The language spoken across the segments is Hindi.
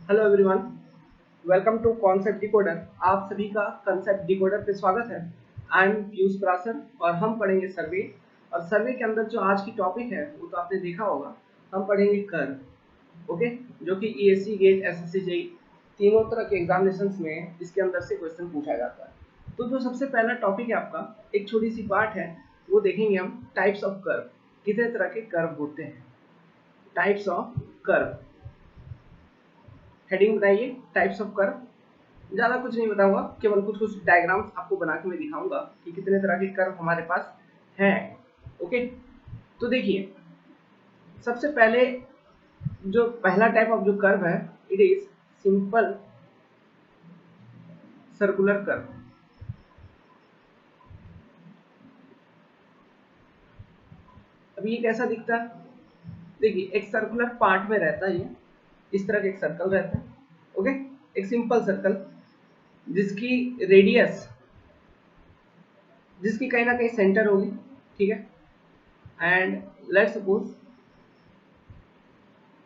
Hello everyone, welcome to concept decoder. आप सभी का कॉन्सेप्ट डिकोडर पे स्वागत है। आई एम पीयूष प्रासर और हम पढ़ेंगे सर्वे। और सर्वे के अंदर जो आज की टॉपिक है वो तो आपने देखा होगा, हम पढ़ेंगे कर्व। ओके, जो कि ईएससी गेट एसएससी जेई तीनों तरह के एग्जामिनेशंस में इसके अंदर से क्वेश्चन पूछा जाता है। तो जो सबसे पहला टॉपिक है आपका, एक छोटी सी पार्ट है, वो देखेंगे हम टाइप्स ऑफ कर्व। कितने तरह के कर्व होते हैं, टाइप्स ऑफ कर्व। हेडिंग बताइए, टाइप्स ऑफ कर्व। ज़्यादा कुछ नहीं बताऊंगा, केवल कुछ कुछ डायग्राम्स आपको बना के मैं दिखाऊंगा कि कितने तरह के कर्व हमारे पास हैं। ओके, तो देखिए, सबसे पहले जो पहला टाइप ऑफ जो कर्व है, it is simple circular curve. अब ये कैसा दिखता है? देखिए, एक सर्कुलर पार्ट में रहता है, ये इस तरह का एक सर्कल रहता है। ओके, एक सिंपल सर्कल जिसकी रेडियस, जिसकी कहीं ना कहीं सेंटर होगी, ठीक है। And let's suppose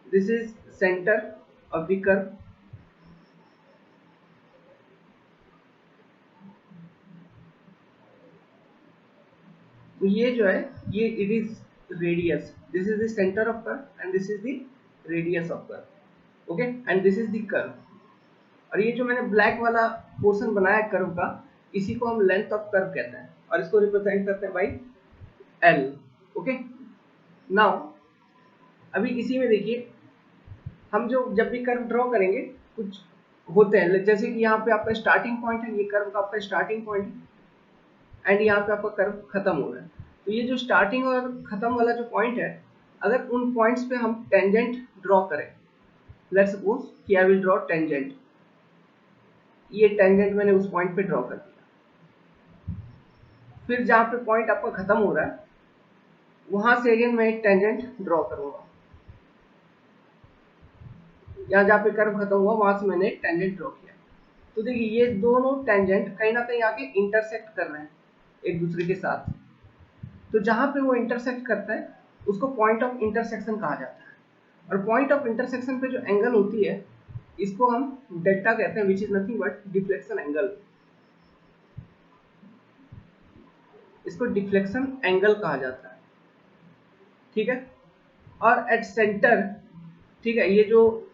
this is center of the curve। तो ये जो है, ये it is radius, this is the centre of curve and this is the radius of curve. Okay, and this is the curve. और ये जो मैंने ब्लैक वाला पोर्शन बनाया कर्व का, इसी को हम लेंथ ऑफ कर्व कहते हैं और इसको रिप्रेजेंट करते हैं बाई एल। ओके, नाउ अभी इसी में देखिए, हम जो जब भी कर्व ड्रॉ करेंगे, कुछ होते हैं, जैसे कि यहाँ पे आपका स्टार्टिंग पॉइंट है, ये कर्व का आपका स्टार्टिंग पॉइंट है एंड यहाँ पे आपका कर्व खत्म हो रहा है। तो ये जो स्टार्टिंग और खत्म वाला जो पॉइंट है, अगर उन पॉइंट्स पे हम टेंजेंट ड्रॉ करें, लेट्स सपोज कि आई विल ड्रॉ टेंजेंट, ये टेंजेंट मैंने उस पॉइंट पे ड्रॉ कर दिया। फिर जहाँ पे पॉइंट आपका खत्म हो रहा है, वहां से अगेन मैं एक टेंजेंट ड्रॉ करूंगा। यहाँ जहाँ पे कर्व खत्म हुआ, वहां से मैंने एक टेंजेंट ड्रॉ किया। तो देखिए, ये दोनों टेंजेंट कहीं ना कहीं आके इंटरसेक्ट कर रहे हैं एक दूसरे के साथ। तो जहां पे वो इंटरसेक्ट करता है, उसको पॉइंट ऑफ इंटरसेक्शन कहा जाता है। और पॉइंट ऑफ इंटरसेक्शन पे जो एंगल होती है, इसको हम डेल्टा कहते हैं, which is nothing but deflection angle. इसको डिफ्लेक्शन एंगल कहा जाता है, ठीक है। और एट सेंटर, ठीक है, ये जो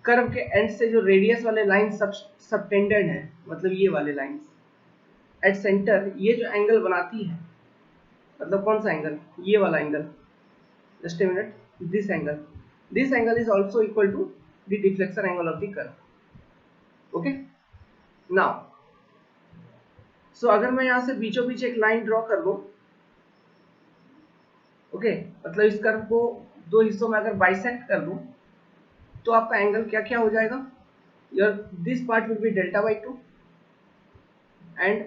कर्व के एंड से जो रेडियस वाले लाइन सबटेंडेड है, मतलब ये वाले लाइंस एट सेंटर, ये जो एंगल बनाती है, मतलब कौन सा एंगल, ये वाला angle, just a minute, this angle is also equal to the deflection angle of the curve। okay, now so अगर मैं यहाँ से बीचों बीच एक लाइन ड्रॉ कर दूं, ओके, मतलब इस कर्व को दो हिस्सों में अगर बाइसेक्ट कर दूं, तो आपका एंगल क्या क्या हो जाएगा, your this part will be delta by 2 and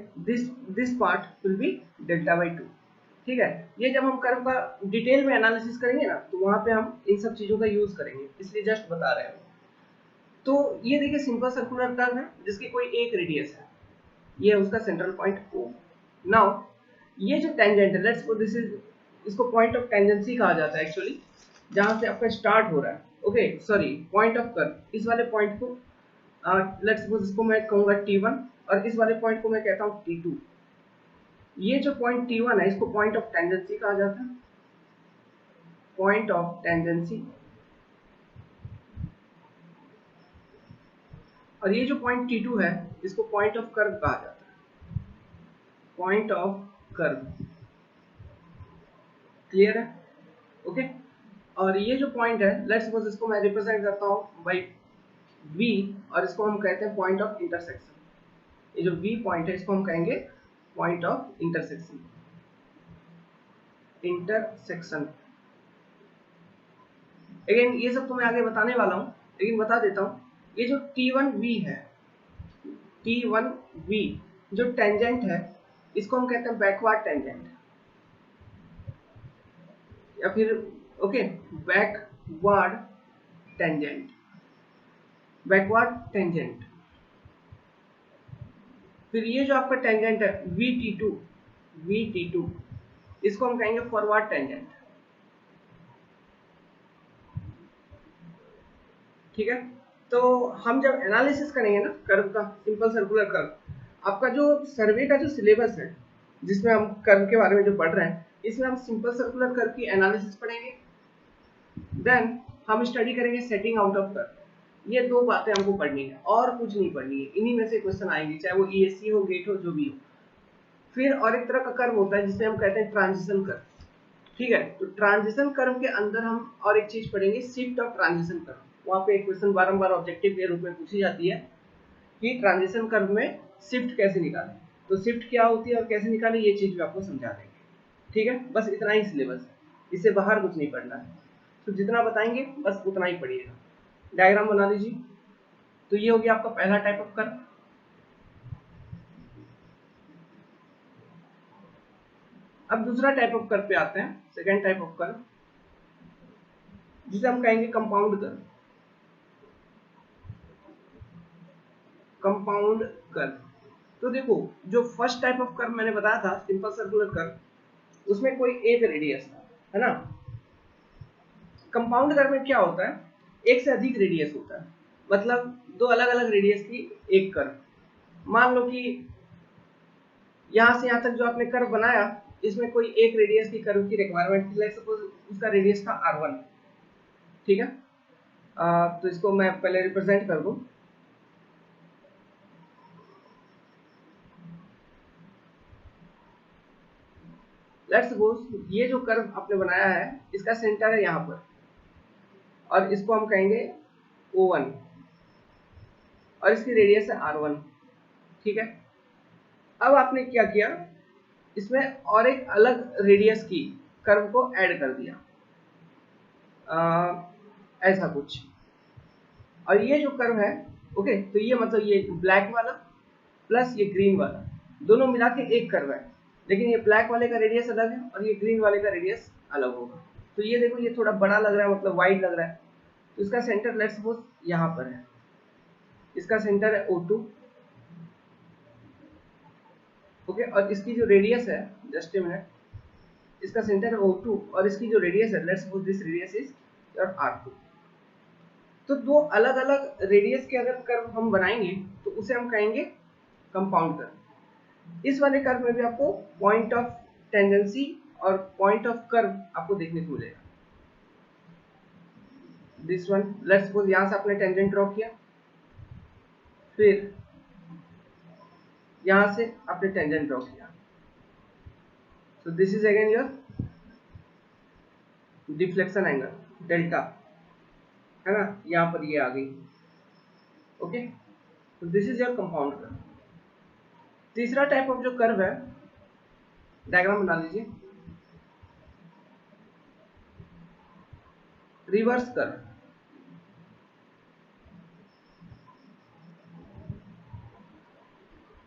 this part will be delta by 2। ठीक है, ये जब हम कर्व का डिटेल में एनालिसिस करेंगे ना, तो वहां पे हम इन सब चीजों का यूज करेंगे, इसलिए जस्ट बता रहे हैं। तो ये देखिए, सिंपल सर्कुलर कर्व है जिसकी कोई एक रेडियस है, ये है उसका सेंट्रल पॉइंट O। नाउ ये जो टेंजेंट है, लेट्स सपोज दिस इज, इसको पॉइंट ऑफ टेंजेंसी कहा जाता है एक्चुअली, जहां से आपका स्टार्ट हो रहा है। Okay, sorry, point of curve, इस वाले पॉइंट को लेट्स सपोज इसको मैं कहूंगा T1 और इस वाले पॉइंट को मैं कहता हूँ T2। ये जो पॉइंट T1 है, इसको पॉइंट ऑफ टेंजेंसी कहा जाता है, पॉइंट ऑफ टेंजेंसी। और ये जो पॉइंट T2 है, इसको पॉइंट ऑफ कर्व कहा जाता है, पॉइंट ऑफ कर्व। क्लियर है? ओके, और ये जो पॉइंट है, लेट्स सपोज इसको मैं रिप्रेजेंट करता हूँ बाई V, और इसको हम कहते हैं पॉइंट ऑफ इंटरसेक्शन। ये जो V पॉइंट है, इसको हम कहेंगे point of intersection. Intersection again, ये सब तो मैं आगे बताने वाला हूँ, लेकिन बता देता हूँ, ये जो T1V है, T1V जो टेंजेंट है, इसको हम कहते हैं बैकवर्ड टेंजेंट, या फिर okay, backward tangent, backward tangent. फिर ये जो आपका टेंजेंट है VT2, इसको हम कहेंगे फॉरवर्ड टेंजेंट। ठीक है, तो हम जब एनालिसिस करेंगे ना कर्व का, सिंपल सर्कुलर कर्व, आपका जो सर्वे का जो सिलेबस है जिसमें हम कर्व के बारे में जो पढ़ रहे हैं, इसमें हम सिंपल सर्कुलर कर्व की एनालिसिस पढ़ेंगे, देन हम स्टडी करेंगे सेटिंग आउट ऑफ कर्व। ये दो बातें हमको पढ़नी है और कुछ नहीं पढ़नी है, इन्हीं में से क्वेश्चन आएंगे, चाहे वो ईएससी हो, गेट हो, जो भी हो। फिर और एक तरह का कर्व होता है जिसे हम कहते हैं ट्रांजिशन कर्व, ठीक है। तो ट्रांजिशन कर्व के अंदर हम और एक चीज पढ़ेंगे, शिफ्ट ऑफ ट्रांजिशन कर्व। वहां पे एक क्वेश्चन बारंबार ऑब्जेक्टिव के रूप में पूछी जाती है कि ट्रांजिशन कर्व में शिफ्ट कैसे निकालें, तो शिफ्ट क्या होती है और कैसे निकालें, ये चीज भी आपको समझा देंगे, ठीक है। बस इतना ही सिलेबस है, इससे बाहर कुछ नहीं पढ़ना है, तो जितना बताएंगे बस उतना ही पढ़िएगा। डायग्राम बना लीजिए। तो ये हो गया आपका पहला टाइप ऑफ कर्व। अब दूसरा टाइप ऑफ कर्व पे आते हैं, सेकेंड टाइप ऑफ कर्व, जिसे हम कहेंगे कंपाउंड कर्व। कंपाउंड कर्व, तो देखो जो फर्स्ट टाइप ऑफ कर्व मैंने बताया था सिंपल सर्कुलर कर्व, उसमें कोई एक रेडियस था, है ना। कंपाउंड कर्व में क्या होता है, एक से अधिक रेडियस होता है, मतलब दो अलग अलग रेडियस की एक कर्व। मान लो कि यहां से यहां तक जो आपने कर्व बनाया, इसमें कोई एक रेडियस की कर्व की रिक्वायरमेंट थी, लेट्स सपोज उसका रेडियस था r1, ठीक है। तो इसको मैं पहले रिप्रेजेंट कर दूं। लेट्स सपोज ये जो कर्व आपने बनाया है, इसका सेंटर है यहाँ पर, और इसको हम कहेंगे O1, और इसकी रेडियस है R1, ठीक है। अब आपने क्या किया, इसमें और एक अलग रेडियस की कर्व को ऐड कर दिया, ऐसा कुछ। और ये जो कर्व है, ओके, तो ये मतलब ये ब्लैक वाला प्लस ये ग्रीन वाला, दोनों मिला के एक कर्व है, लेकिन ये ब्लैक वाले का रेडियस अलग है और ये ग्रीन वाले का रेडियस अलग होगा। तो ये देखो, ये थोड़ा बड़ा लग रहा है, मतलब वाइड लग रहा है, तो इसका सेंटर लेट्स सपोज यहाँ पर है, इसका सेंटर है O2, ओके। और इसकी जो रेडियस है, जस्ट ए मिनट, इसका सेंटर है O2 और इसकी जो रेडियस है, let's suppose this radius is your R2। तो दो अलग अलग रेडियस के अगर कर्व हम बनाएंगे तो उसे हम कहेंगे कंपाउंड कर्व। इस वाले कर्व में भी आपको पॉइंट ऑफ टेंडेंसी और पॉइंट ऑफ कर्व आपको देखने को मिलेगा। दिस वन, लेट्स सपोज यहां से आपने टेंजेंट ड्रॉ किया, फिर यहां से आपने टेंजेंट ड्रॉ किया, so this is again your deflection angle delta, है ना, यहाँ पर ये आ गई, ओके। तो this is your compound curve. तीसरा टाइप ऑफ जो कर्व है, डायग्राम बना लीजिए, रिवर्स कर्व।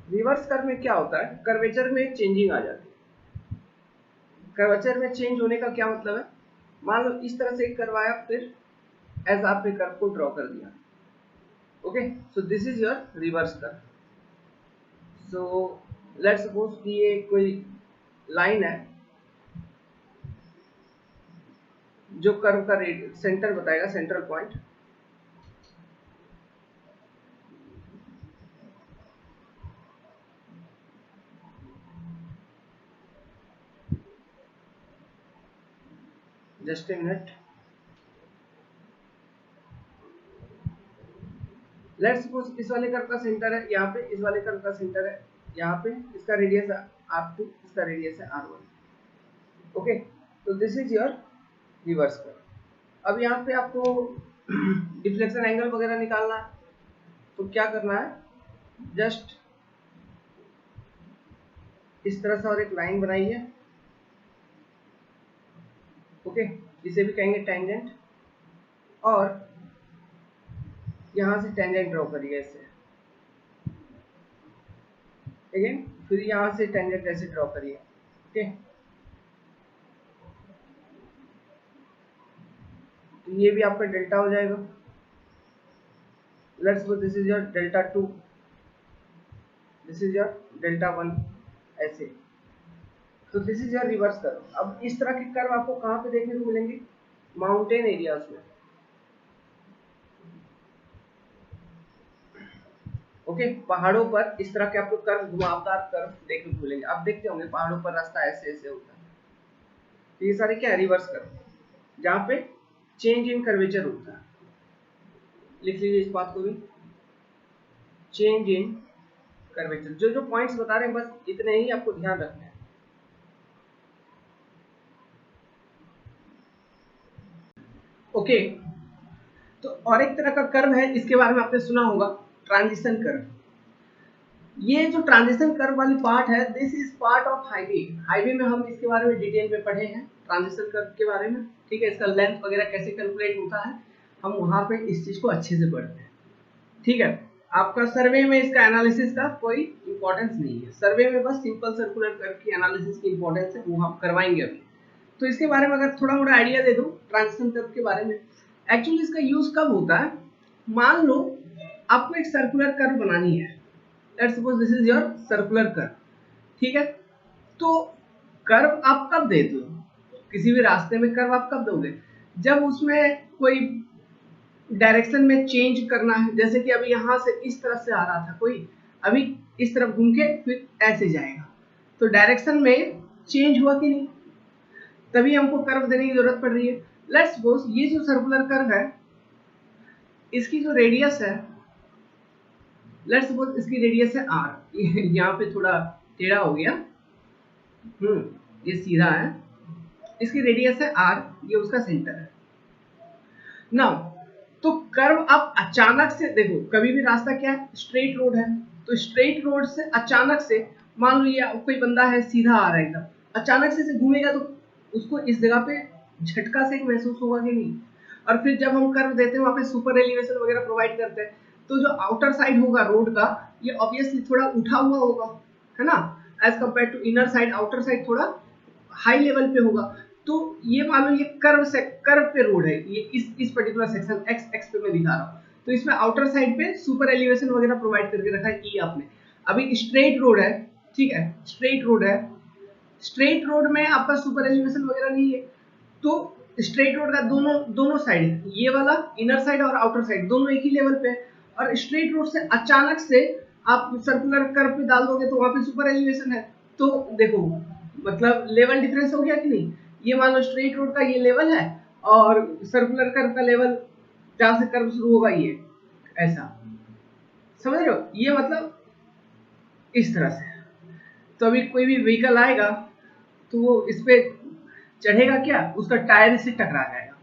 रिवर्स कर्व में क्या होता है, कर्वेचर में चेंजिंग आ जाती है। कर्वेचर में चेंज होने का क्या मतलब है, मान लो इस तरह से एक कर्व आया, फिर ऐसा आपने कर्व को ड्रॉ कर दिया, okay. So this is your reverse curve. So let's suppose कि ये कोई लाइन है जो कर्व का सेंटर बताएगा, central point, just a minute. Let's suppose इस वाले कर्व का सेंटर है यहाँ पे, इस वाले कर्व का सेंटर है यहाँ पे, इसका रेडियस है R2, इसका रेडियस है R1, ओके। तो this is your reverse curve. अब यहाँ पे आपको डिफ्लेक्शन एंगल वगैरह निकालना है, तो क्या करना है, जस्ट इस तरह से और एक लाइन बनाइए, ओके, जिसे भी कहेंगे टेंजेंट, और यहां से टेंजेंट ड्रॉ करिए ऐसे, अगेन फिर यहां से टेंजेंट ऐसे ड्रॉ करिए, ओके। तो ये भी आपका डेल्टा हो जाएगा। Let's suppose this is your delta 2, this is your delta 1, ऐसे। तो this is your reverse curve. अब इस तरह के कर्व आपको कहां पे देखने को मिलेंगे, माउंटेन एरियाज में, ओके, पहाड़ों पर इस तरह के आपको कर्व, घुमावदार कर्व देखने को मिलेंगे। आप देखते होंगे पहाड़ों पर रास्ता ऐसे ऐसे होता है, तो ये सारे क्या है, रिवर्स कर्व, जहां पे चेंज इन कर्वेचर होता है। लिख लीजिए इस बात को भी, चेंज इन कर्वेचर। जो जो पॉइंट्स बता रहे हैं बस इतने ही आपको ध्यान रखना है। ओके, तो और एक तरह का कर्व है, इसके बारे में आपने सुना होगा, ट्रांजिशन कर्व। ये जो ट्रांजिशन कर्व वाली पार्ट है, this is part of highway. Highway में हम इसके बारे में डिटेल में पढ़े हैं, ट्रांजिशन कर्व के बारे में, ठीक है। इसका लेंथ वगैरह कैसे कैलकुलेट होता है, हम वहां पे इस चीज को अच्छे से पढ़ते हैं, ठीक है। आपका सर्वे में इसका एनालिसिस का कोई इंपॉर्टेंस नहीं है, सर्वे में बस सिंपल सर्कुलर कर्व की एनालिसिस की इंपॉर्टेंस है, वो हम करवाएंगे अभी। तो इसके बारे में अगर थोड़ा मोड़ा आइडिया दे दूं ट्रांजिशन कर्व के बारे में, एक्चुअली इसका यूज कब होता है, मान लो आपको एक सर्कुलर कर्व बनानी है, let's suppose this is your circular curve, ठीक है। तो कर्व आप कब देते हो, किसी भी रास्ते में कर्व आप कब दोगे, जब उसमें कोई डायरेक्शन में चेंज करना है। जैसे कि अभी यहां से इस तरफ से आ रहा था कोई, अभी इस तरफ घूम के फिर ऐसे जाएगा, तो डायरेक्शन में चेंज हुआ कि नहीं, तभी हमको कर्व देने की जरूरत पड़ रही है। लेट्स सपोज ये जो सर्कुलर कर्व है, इसकी जो रेडियस है, लेट्स सपोज इसकी रेडियस है r, यहाँ पे थोड़ा टेढ़ा हो गया, ये सीधा है, इसकी रेडियस है r, ये उसका सेंटर है। नाउ तो कर्व आप अचानक से देखो, कभी भी रास्ता क्या है, स्ट्रेट रोड है, तो स्ट्रेट रोड से अचानक से मान लो ये कोई बंदा है सीधा आ रहा है एकदम, अचानक से घूमेगा तो उसको इस जगह पे झटका से महसूस होगा कि नहीं। और फिर जब हम कर्व देते हैं वहां पे सुपर एलिवेशन वगैरह प्रोवाइड करते हैं, तो जो आउटर साइड होगा रोड का, ये ऑब्वियसली थोड़ा उठा हुआ होगा, है ना, as compare to inner side, outer side थोड़ा हाई लेवल पे होगा। तो ये मान लो ये कर्व पे रोड है, ये इस पर्टिकुलर सेक्शन एक्स पे मैं दिखा रहा हूँ, तो इसमें आउटर साइड पे सुपर एलिवेशन वगैरह प्रोवाइड करके रखा है ई आपने। अभी स्ट्रेट रोड है, ठीक है, स्ट्रेट रोड है, स्ट्रेट रोड में आपका सुपर एलिवेशन वगैरह नहीं है, तो स्ट्रेट रोड का दोनों साइड, ये वाला इनर साइड और आउटर साइड दोनों एक ही लेवल पे है। और स्ट्रेट रोड से अचानक से आप सर्कुलर कर्व पे डाल दोगे तो वहां पे सुपर एलिवेशन है, तो देखो मतलब लेवल डिफरेंस हो गया कि नहीं। ये मान लो स्ट्रेट रोड का ये लेवल है और सर्कुलर कर्व का लेवल जहां से कर्व शुरू होगा ये ऐसा, समझ रहे हो, ये मतलब इस तरह से। तो अभी कोई भी व्हीकल आएगा तो वो इस पे चढ़ेगा क्या, उसका टायर इससे टकरा जाएगा,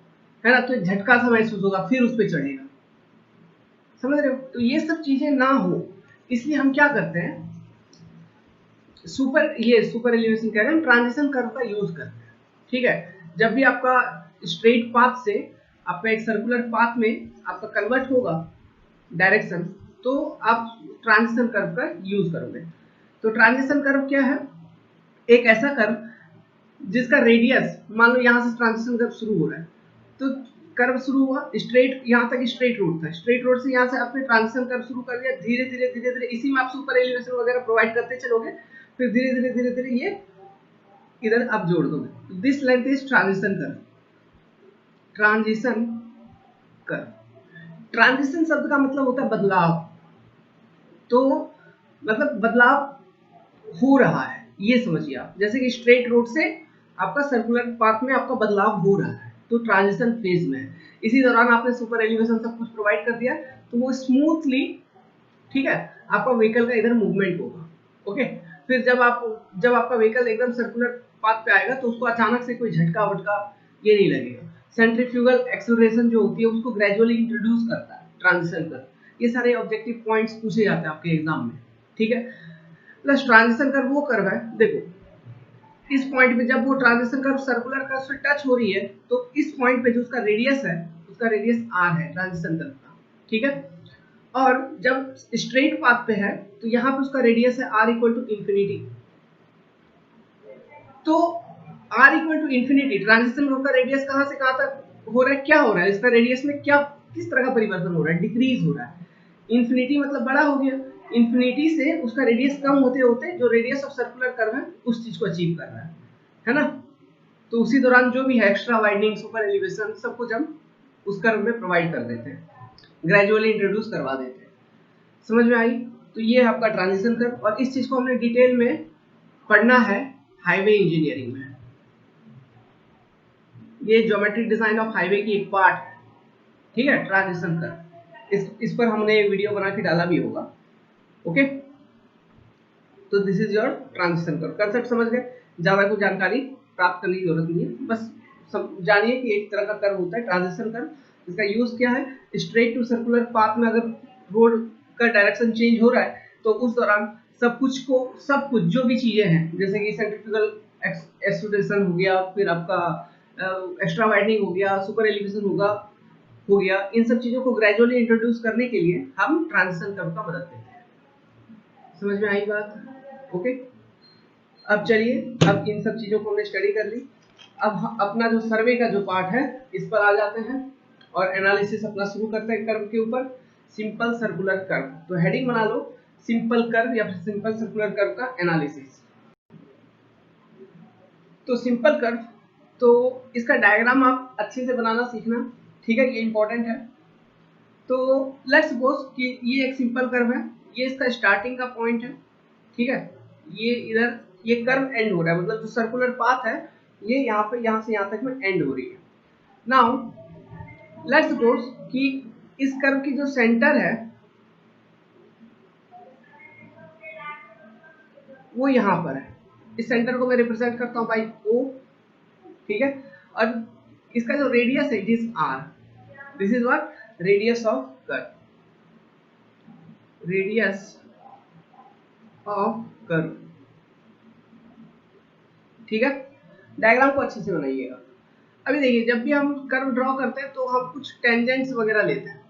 है ना, तो झटका सा महसूस होगा, फिर उस पे चढ़ेगा, समझ रहे हो। तो ये सब चीजें ना हो इसलिए हम क्या करते हैं, सुपर एलिवेशन कह रहे हैं, ट्रांजिशन कर्व का यूज करते हैं, ठीक है। जब भी आपका स्ट्रेट पाथ से आपका एक सर्कुलर पाथ में आपका कन्वर्ट होगा डायरेक्शन, तो आप ट्रांजिशन कर्व का यूज करोगे। तो ट्रांजिशन कर्व क्या है, एक ऐसा कर्व जिसका रेडियस, मान लो यहां से ट्रांजिशन कर्व शुरू हो रहा है, तो कर्व शुरू हुआ स्ट्रेट, यहाँ तक स्ट्रेट रोड था, स्ट्रेट रोड से यहाँ से आपने ट्रांजिशन कर्व शुरू कर दिया, धीरे धीरे धीरे धीरे इसी में आप सुपर एलिवेशन वगैरह प्रोवाइड करते चलोगे, फिर धीरे धीरे धीरे धीरे ये इधर आप जोड़ दोगे। This length is transition curve. Transition curve, transition शब्द का मतलब होता है बदलाव, तो मतलब बदलाव हो रहा है, ये समझिए आप। जैसे कि स्ट्रेट रोड से आपका सर्कुलर पाथ में आपका बदलाव हो रहा है, तो ट्रांजिशन फेज में है। इसी दौरान आपने सुपर एलिवेशन सब कुछ प्रोवाइड कर दिया, तो वो स्मूथली, ठीक है, आपका व्हीकल का इधर मूवमेंट होगा। ओके, फिर जब आपका व्हीकल एकदम सर्कुलर पाथ पे आएगा तो उसको अचानक से कोई झटका वटका ये नहीं लगेगा। सेंट्रीफ्यूगल एक्सेलरेशन जो होती है उसको ग्रेजुअली इंट्रोड्यूस करता है ट्रांजिशन कर्व। ये सारे ऑब्जेक्टिव पॉइंट्स पूछे जाते हैं आपके एग्जाम में, ठीक है। प्लस ट्रांजिशन कर्व वो कर्व है, देखो इस पॉइंट पे जब वो ट्रांजिशन कर्व सर्कुलर कर्व से टच हो रही है, तो इस पॉइंट पे जो उसका रेडियस है, उसका रेडियस r है ट्रांजिशन कर्व का, ठीक है। और जब स्ट्रेट पाथ पे है तो यहाँ पे उसका रेडियस है r इक्वल टू इंफिनिटी। तो r equal to infinity, transition curve का रेडियस कहाँ से कहाँ तक हो रहा है, क्या हो रहा है, इसका रेडियस में क्या किस तरह का परिवर्तन हो रहा है, डिक्रीज हो रहा है। इंफिनिटी मतलब बड़ा हो गया, इंफिनिटी से उसका रेडियस कम होते होते जो रेडियस ऑफ सर्कुलर कर्व है उस चीज को अचीव कर रहा है ना। तो उसी दौरान जो भी है एक्स्ट्रा वाइडनिंग, सुपर एलिवेशन, सब कुछ हम उस कर्व में प्रोवाइड कर देते हैं, ग्रेजुअली इंट्रोड्यूस करवा देते हैं। समझ में आई? तो ये है आपका ट्रांजिशन कर्व, और इस चीज को हमने डिटेल में पढ़ना है हाईवे इंजीनियरिंग में। ये ज्योमेट्रिक डिजाइन ऑफ हाईवे की एक पार्ट है, ठीक है, ट्रांजिशन कर्व। इस पर हमने वीडियो बना के डाला भी होगा। ओके, तो this is your transition curve. Concept समझ गए, ज्यादा कुछ जानकारी प्राप्त करने की जरूरत नहीं है, बस जानिए कि एक तरह का कर्व होता है ट्रांजिशन कर्व। इसका यूज क्या है, स्ट्रेट टू सर्कुलर पाथ में अगर रोड का डायरेक्शन चेंज हो रहा है तो उस दौरान सब कुछ जो भी चीजें हैं, जैसे कि सेंट्रीफ्यूगल एक्सट्रूडेशन हो गया, फिर आपका एक्स्ट्रा वाइडनिंग हो गया, सुपर एलिवेशन हो गया, इन सब चीजों को ग्रेजुअली इंट्रोड्यूस करने के लिए हम ट्रांजिशन कर्व का मदद लेते हैं। समझ में आई बात? ओके, अब चलिए, अब इन सब चीजों को हमने स्टडी कर ली। अब अपना जो सर्वे का जो पार्ट है इस पर आ जाते हैं और एनालिसिस अपना शुरू करते हैं कर्व के ऊपर। सिंपल सर्कुलर कर्व, तो हेडिंग बना लो सिंपल कर्व या फिर सिंपल सर्कुलर कर्व का एनालिसिस। तो सिंपल कर्व, तो इसका डायग्राम आप अच्छे से बनाना सीखना, ठीक है, ये इंपॉर्टेंट है। तो लेट्स सपोज कि ये एक सिंपल कर्व है, ये इसका स्टार्टिंग का पॉइंट है, ठीक है, ये इधर ये कर्व एंड हो रहा है, मतलब जो सर्कुलर पाथ है ये यहाँ पे यहाँ से यहाँ तक में एंड हो रही है। नाउ लेट्स सपोज कि इस कर्व की जो सेंटर है वो यहाँ पर है, इस सेंटर को मैं रिप्रेजेंट करता हूँ बाई O, ठीक है, और इसका जो रेडियस है it is R। This is what, radius of curve, radius of curve, ठीक है। डायग्राम को अच्छे से बनाइएगा। अभी देखिए, जब भी हम कर्व ड्रॉ करते हैं तो हम कुछ टेंजेंट्स वगैरह लेते हैं,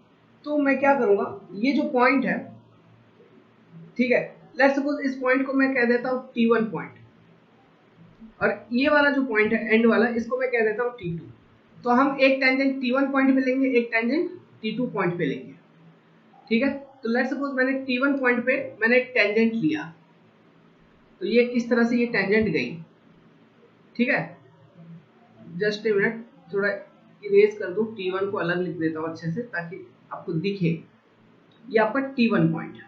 तो मैं क्या करूंगा, ये जो पॉइंट है, ठीक है, लेट्स सपोज इस पॉइंट को मैं कह देता हूँ T1 पॉइंट, और ये वाला जो पॉइंट है एंड वाला, इसको मैं कह देता हूँ T2। तो हम एक टेंजेंट T1 पॉइंट पे लेंगे, एक टेंजेंट T2 पॉइंट पे लेंगे, ठीक है। तो लेट्स सपोज मैंने T1 पॉइंट पे मैंने एक टेंजेंट लिया, तो ये इस तरह से ये टेंजेंट गई, ठीक है। जस्ट ए मिनट, थोड़ा इरेज कर दूं, T1 को अलग लिख देता हूं अच्छे से ताकि आपको दिखे। ये आपका T1 पॉइंट है,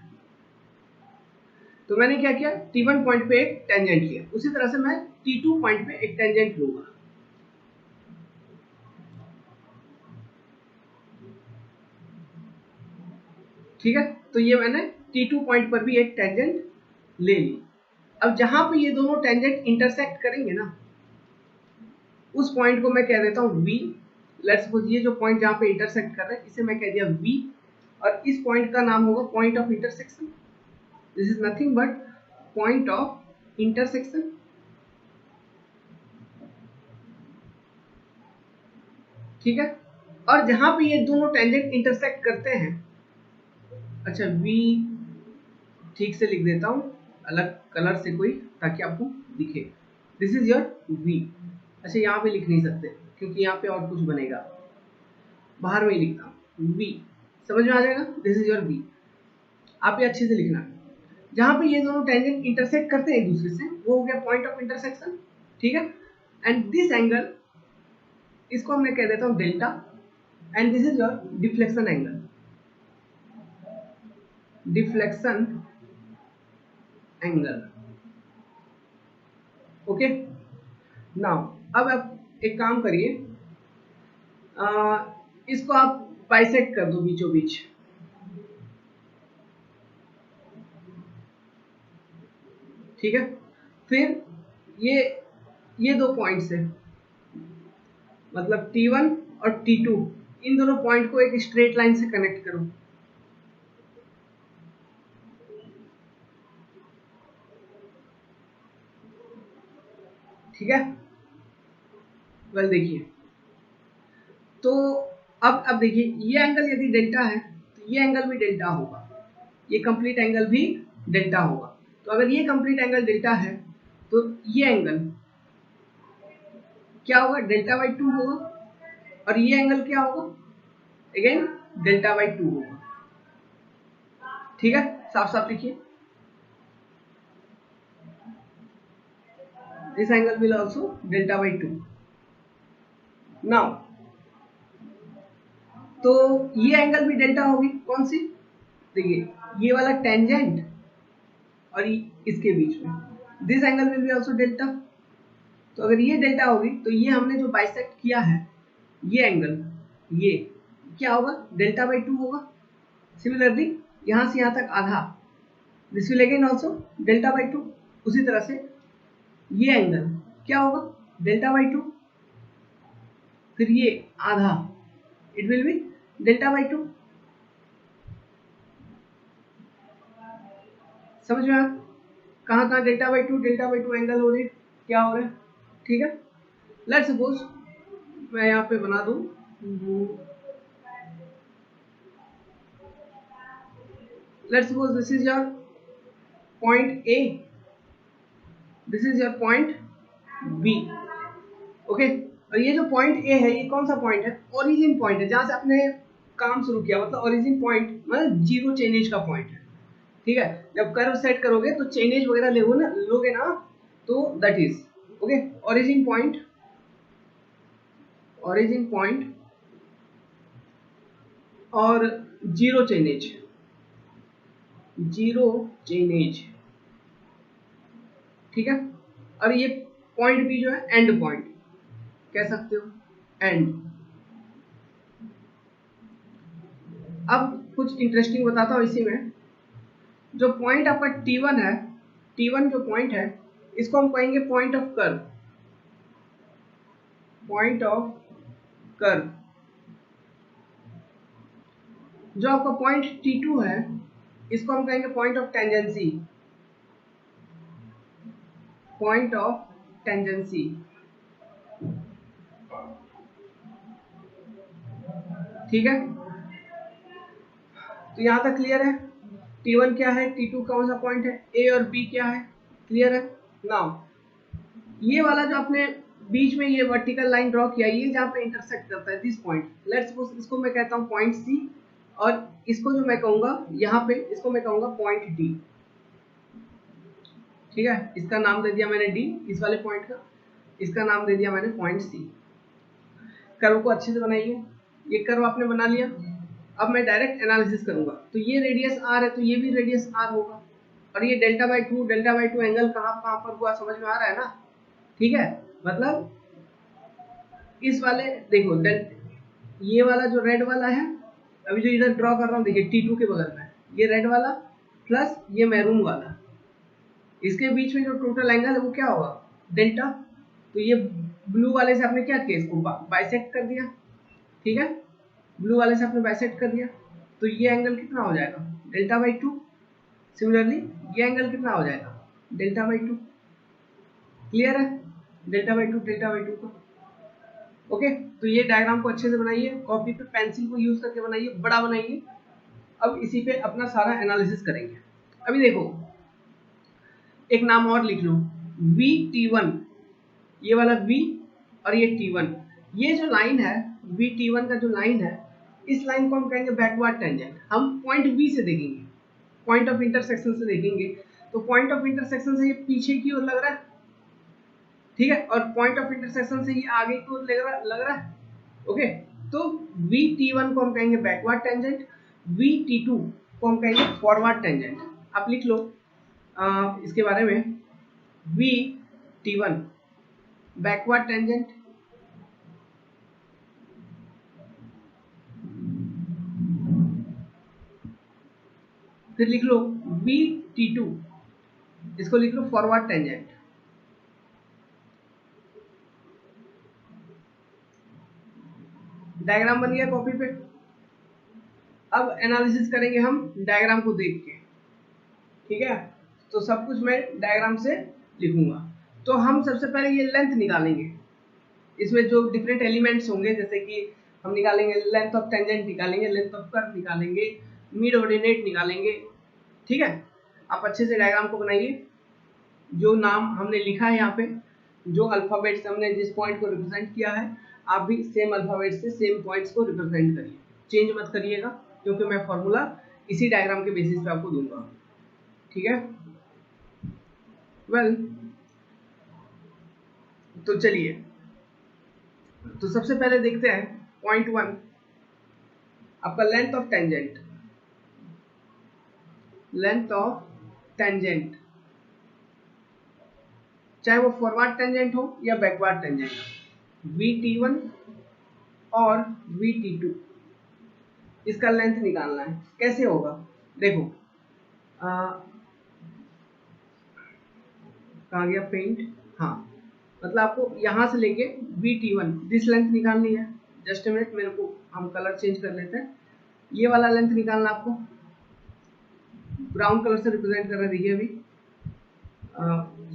तो मैंने क्या किया, T1 पॉइंट पे एक टेंजेंट लिया, उसी तरह से मैं T2 पॉइंट पे एक टेंजेंट लूंगा, ठीक है। तो ये मैंने T2 पॉइंट पर भी एक टेंजेंट ले ली। अब जहां पे ये दोनों टेंजेंट इंटरसेक्ट करेंगे ना, उस पॉइंट को मैं कह देता हूं V। लेट्स सपोज ये जो पॉइंट जहां पे इंटरसेक्ट कर रहा है इसे मैं कह दिया V, और इस पॉइंट का नाम होगा point of intersection. This is nothing but point of intersection, ठीक है। और जहां पे ये दोनों टेंजेंट इंटरसेक्ट करते हैं, अच्छा V ठीक से लिख देता हूं अलग कलर से कोई, ताकि आपको दिखे। This is your V। अच्छा, यहाँ पे लिख नहीं सकते क्योंकि यहाँ पे और कुछ बनेगा, बाहर में ही लिखता हूँ V, समझ में आ जाएगा। दिस इज योर V, आप ये अच्छे से लिखना। जहां पे ये दोनों टेंजेंट इंटरसेक्ट करते हैं एक दूसरे से, वो हो गया पॉइंट ऑफ इंटरसेक्शन, ठीक है। एंड दिस एंगल, इसको मैं कह देता हूं delta, and this is your deflection angle, deflection angle, okay. Now अब आप एक काम करिए, इसको आप बाइसेक्ट कर दो बीचों बीच, ठीक है। फिर ये दो पॉइंट्स है, मतलब T1 और T2, इन दोनों पॉइंट को एक स्ट्रेट लाइन से कनेक्ट करो, ठीक है। वेल देखिए, तो अब देखिए, ये एंगल यदि डेल्टा है तो ये एंगल भी डेल्टा होगा, ये कंप्लीट एंगल भी डेल्टा होगा। तो अगर ये कंप्लीट एंगल डेल्टा है तो ये एंगल क्या होगा, डेल्टा बाई 2 होगा, और ये एंगल क्या होगा, अगेन डेल्टा बाई 2 होगा, ठीक है। साफ साफ लिखिए, this angle will also delta by 2। Now तो ये एंगल भी डेल्टा होगी, कौन सी, देखिए ये वाला टेंजेंट और इसके बीच में, this angle will be also delta. तो अगर ये डेल्टा होगी तो ये हमने जो बाइसेक्ट किया है ये एंगल, ये क्या होगा, डेल्टा बाई 2 होगा। सिमिलरली यहां से यहां तक आधा, this will again also delta by 2। उसी तरह से ये एंगल क्या होगा, डेल्टा बाई 2, फिर ये आधा, it will B delta by 2। समझ में आया कहाँ कहाँ डेल्टा बाई 2 एंगल हो रहे, क्या हो रहा है, ठीक है। लेट्स सपोज मैं यहाँ पे बना दूं, let's suppose this is your point A, this is your point B, okay. और ये जो पॉइंट ए है ये कौन सा पॉइंट है, ओरिजिन पॉइंट है, जहां से आपने काम शुरू किया, मतलब ओरिजिन पॉइंट मतलब जीरो चेंजेज का पॉइंट है, ठीक है। जब कर्व सेट करोगे तो चेंजेज वगैरह लोगे ना, तो that is okay origin point, origin point और जीरो चेंजेज, जीरो चेंजेज, ठीक है। और ये पॉइंट भी जो है एंड पॉइंट कह सकते हो, एंड। अब कुछ इंटरेस्टिंग बताता हूं इसी में, जो पॉइंट आपका T1 है, T1 जो पॉइंट है इसको हम कहेंगे point of curve, point of curve. जो आपका पॉइंट T2 है इसको हम कहेंगे point of tangency, point of tangency, ठीक है। तो यहां तक क्लियर है, T1 क्या है, T2 कौन सा पॉइंट है, A और B क्या है, क्लियर है। नाउ ये वाला जो आपने बीच में ये वर्टिकल लाइन ड्रॉ किया, ये जहां पे इंटरसेक्ट करता है दिस पॉइंट, लेट्स सपोज इसको मैं कहता हूं पॉइंट C, और इसको जो मैं कहूंगा यहाँ पे, इसको मैं कहूंगा पॉइंट D, ठीक है। इसका नाम दे दिया मैंने D, इस वाले पॉइंट का, इसका नाम दे दिया मैंने पॉइंट C। कर्व को अच्छे से बनाइए, ये कर्व आपने बना लिया। अब मैं डायरेक्ट एनालिसिस करूंगा, तो ये रेडियस R है तो ये भी रेडियस R होगा, और ये डेल्टा बाई 2 एंगल कहाँ कहाँ पर हुआ, समझ में आ रहा है ना, ठीक है। मतलब इस वाले देखो ये वाला जो रेड वाला है, अभी जो इधर ड्रॉ कर रहा हूँ देखिए T2 के बगल में ये रेड वाला प्लस ये मैरून वाला, इसके बीच में जो टोटल एंगल है वो क्या होगा, डेल्टा। तो ये ब्लू वाले से आपने क्या किया, इसको बाइसेक्ट कर दिया, ठीक है। ब्लू वाले से आपने बाइसेक्ट कर दिया, तो ये एंगल कितना हो जाएगा, डेल्टा बाई 2। सिमिलरली ये एंगल कितना हो जाएगा, डेल्टा बाई 2। क्लियर है, डेल्टा बाई 2 को, ओके। तो ये डायग्राम को अच्छे से बनाइए, कॉपी पे पेंसिल को यूज करके बनाइए, बड़ा बनाइए। अब इसी पे अपना सारा एनालिसिस करेंगे। अभी देखो एक नाम और लिख लो, VT1, ये वाला V और ये T1, ये जो लाइन है VT1 का जो लाइन है, इस लाइन को हम कहेंगे बैकवर्ड टेंजेंट। हम पॉइंट B से देखेंगे, पॉइंट ऑफ इंटरसेक्शन से देखेंगे, तो पॉइंट ऑफ इंटरसेक्शन से ये पीछे की ओर लग रहा है, ठीक है, और पॉइंट ऑफ इंटरसेक्शन से ये आगे की ओर लग रहा है, ओके। तो VT1 को हम कहेंगे बैकवर्ड टेंजेंट, VT2 को हम कहेंगे फॉरवर्ड टेंजेंट। आप लिख लो इसके बारे में, VT1 बैकवर्ड टेंजेंट, फिर लिख लो VT2, इसको लिख लो फॉरवर्ड टेंजेंट। डायग्राम बन गया कॉपी पे। अब एनालिसिस करेंगे हम डायग्राम को देख के, ठीक है। तो सब कुछ मैं डायग्राम से लिखूंगा। तो हम सबसे पहले ये लेंथ निकालेंगे, इसमें जो डिफरेंट एलिमेंट्स होंगे, जैसे कि हम निकालेंगे लेंथ ऑफ टेंजेंट, निकालेंगे लेंथ ऑफ कर्व, निकालेंगे मिड ऑर्डिनेट, निकालेंगे, ठीक है। आप अच्छे से डायग्राम को बनाइए, जो नाम हमने लिखा है यहाँ पे, जो अल्फाबेट से हमने जिस पॉइंट को रिप्रेजेंट किया है, आप भी सेम अल्फाबेट से सेम पॉइंट्स को रिप्रेजेंट करिए, चेंज मत करिएगा, क्योंकि मैं फॉर्मूला इसी डायग्राम के बेसिस पे आपको दूंगा, ठीक है। वेल तो चलिए, तो सबसे पहले देखते हैं पॉइंट 1, आपका length of tangent, length of tangent, चाहे वो फॉरवर्ड टेंजेंट हो या बैकवर्ड टेंजेंट हो, VT1 और VT2, इसका लेंथ निकालना है। कैसे होगा देखो, कहाँ गया पेंट, हाँ, मतलब आपको यहाँ से लेके VT1 दिस लेंथ निकालनी है। जस्ट ए मिनट, मेरे को हम कलर चेंज कर लेते हैं। ये वाला लेंथ निकालना आपको, ब्राउन कलर से रिप्रेजेंट कर रहे हैं, देखिए अभी,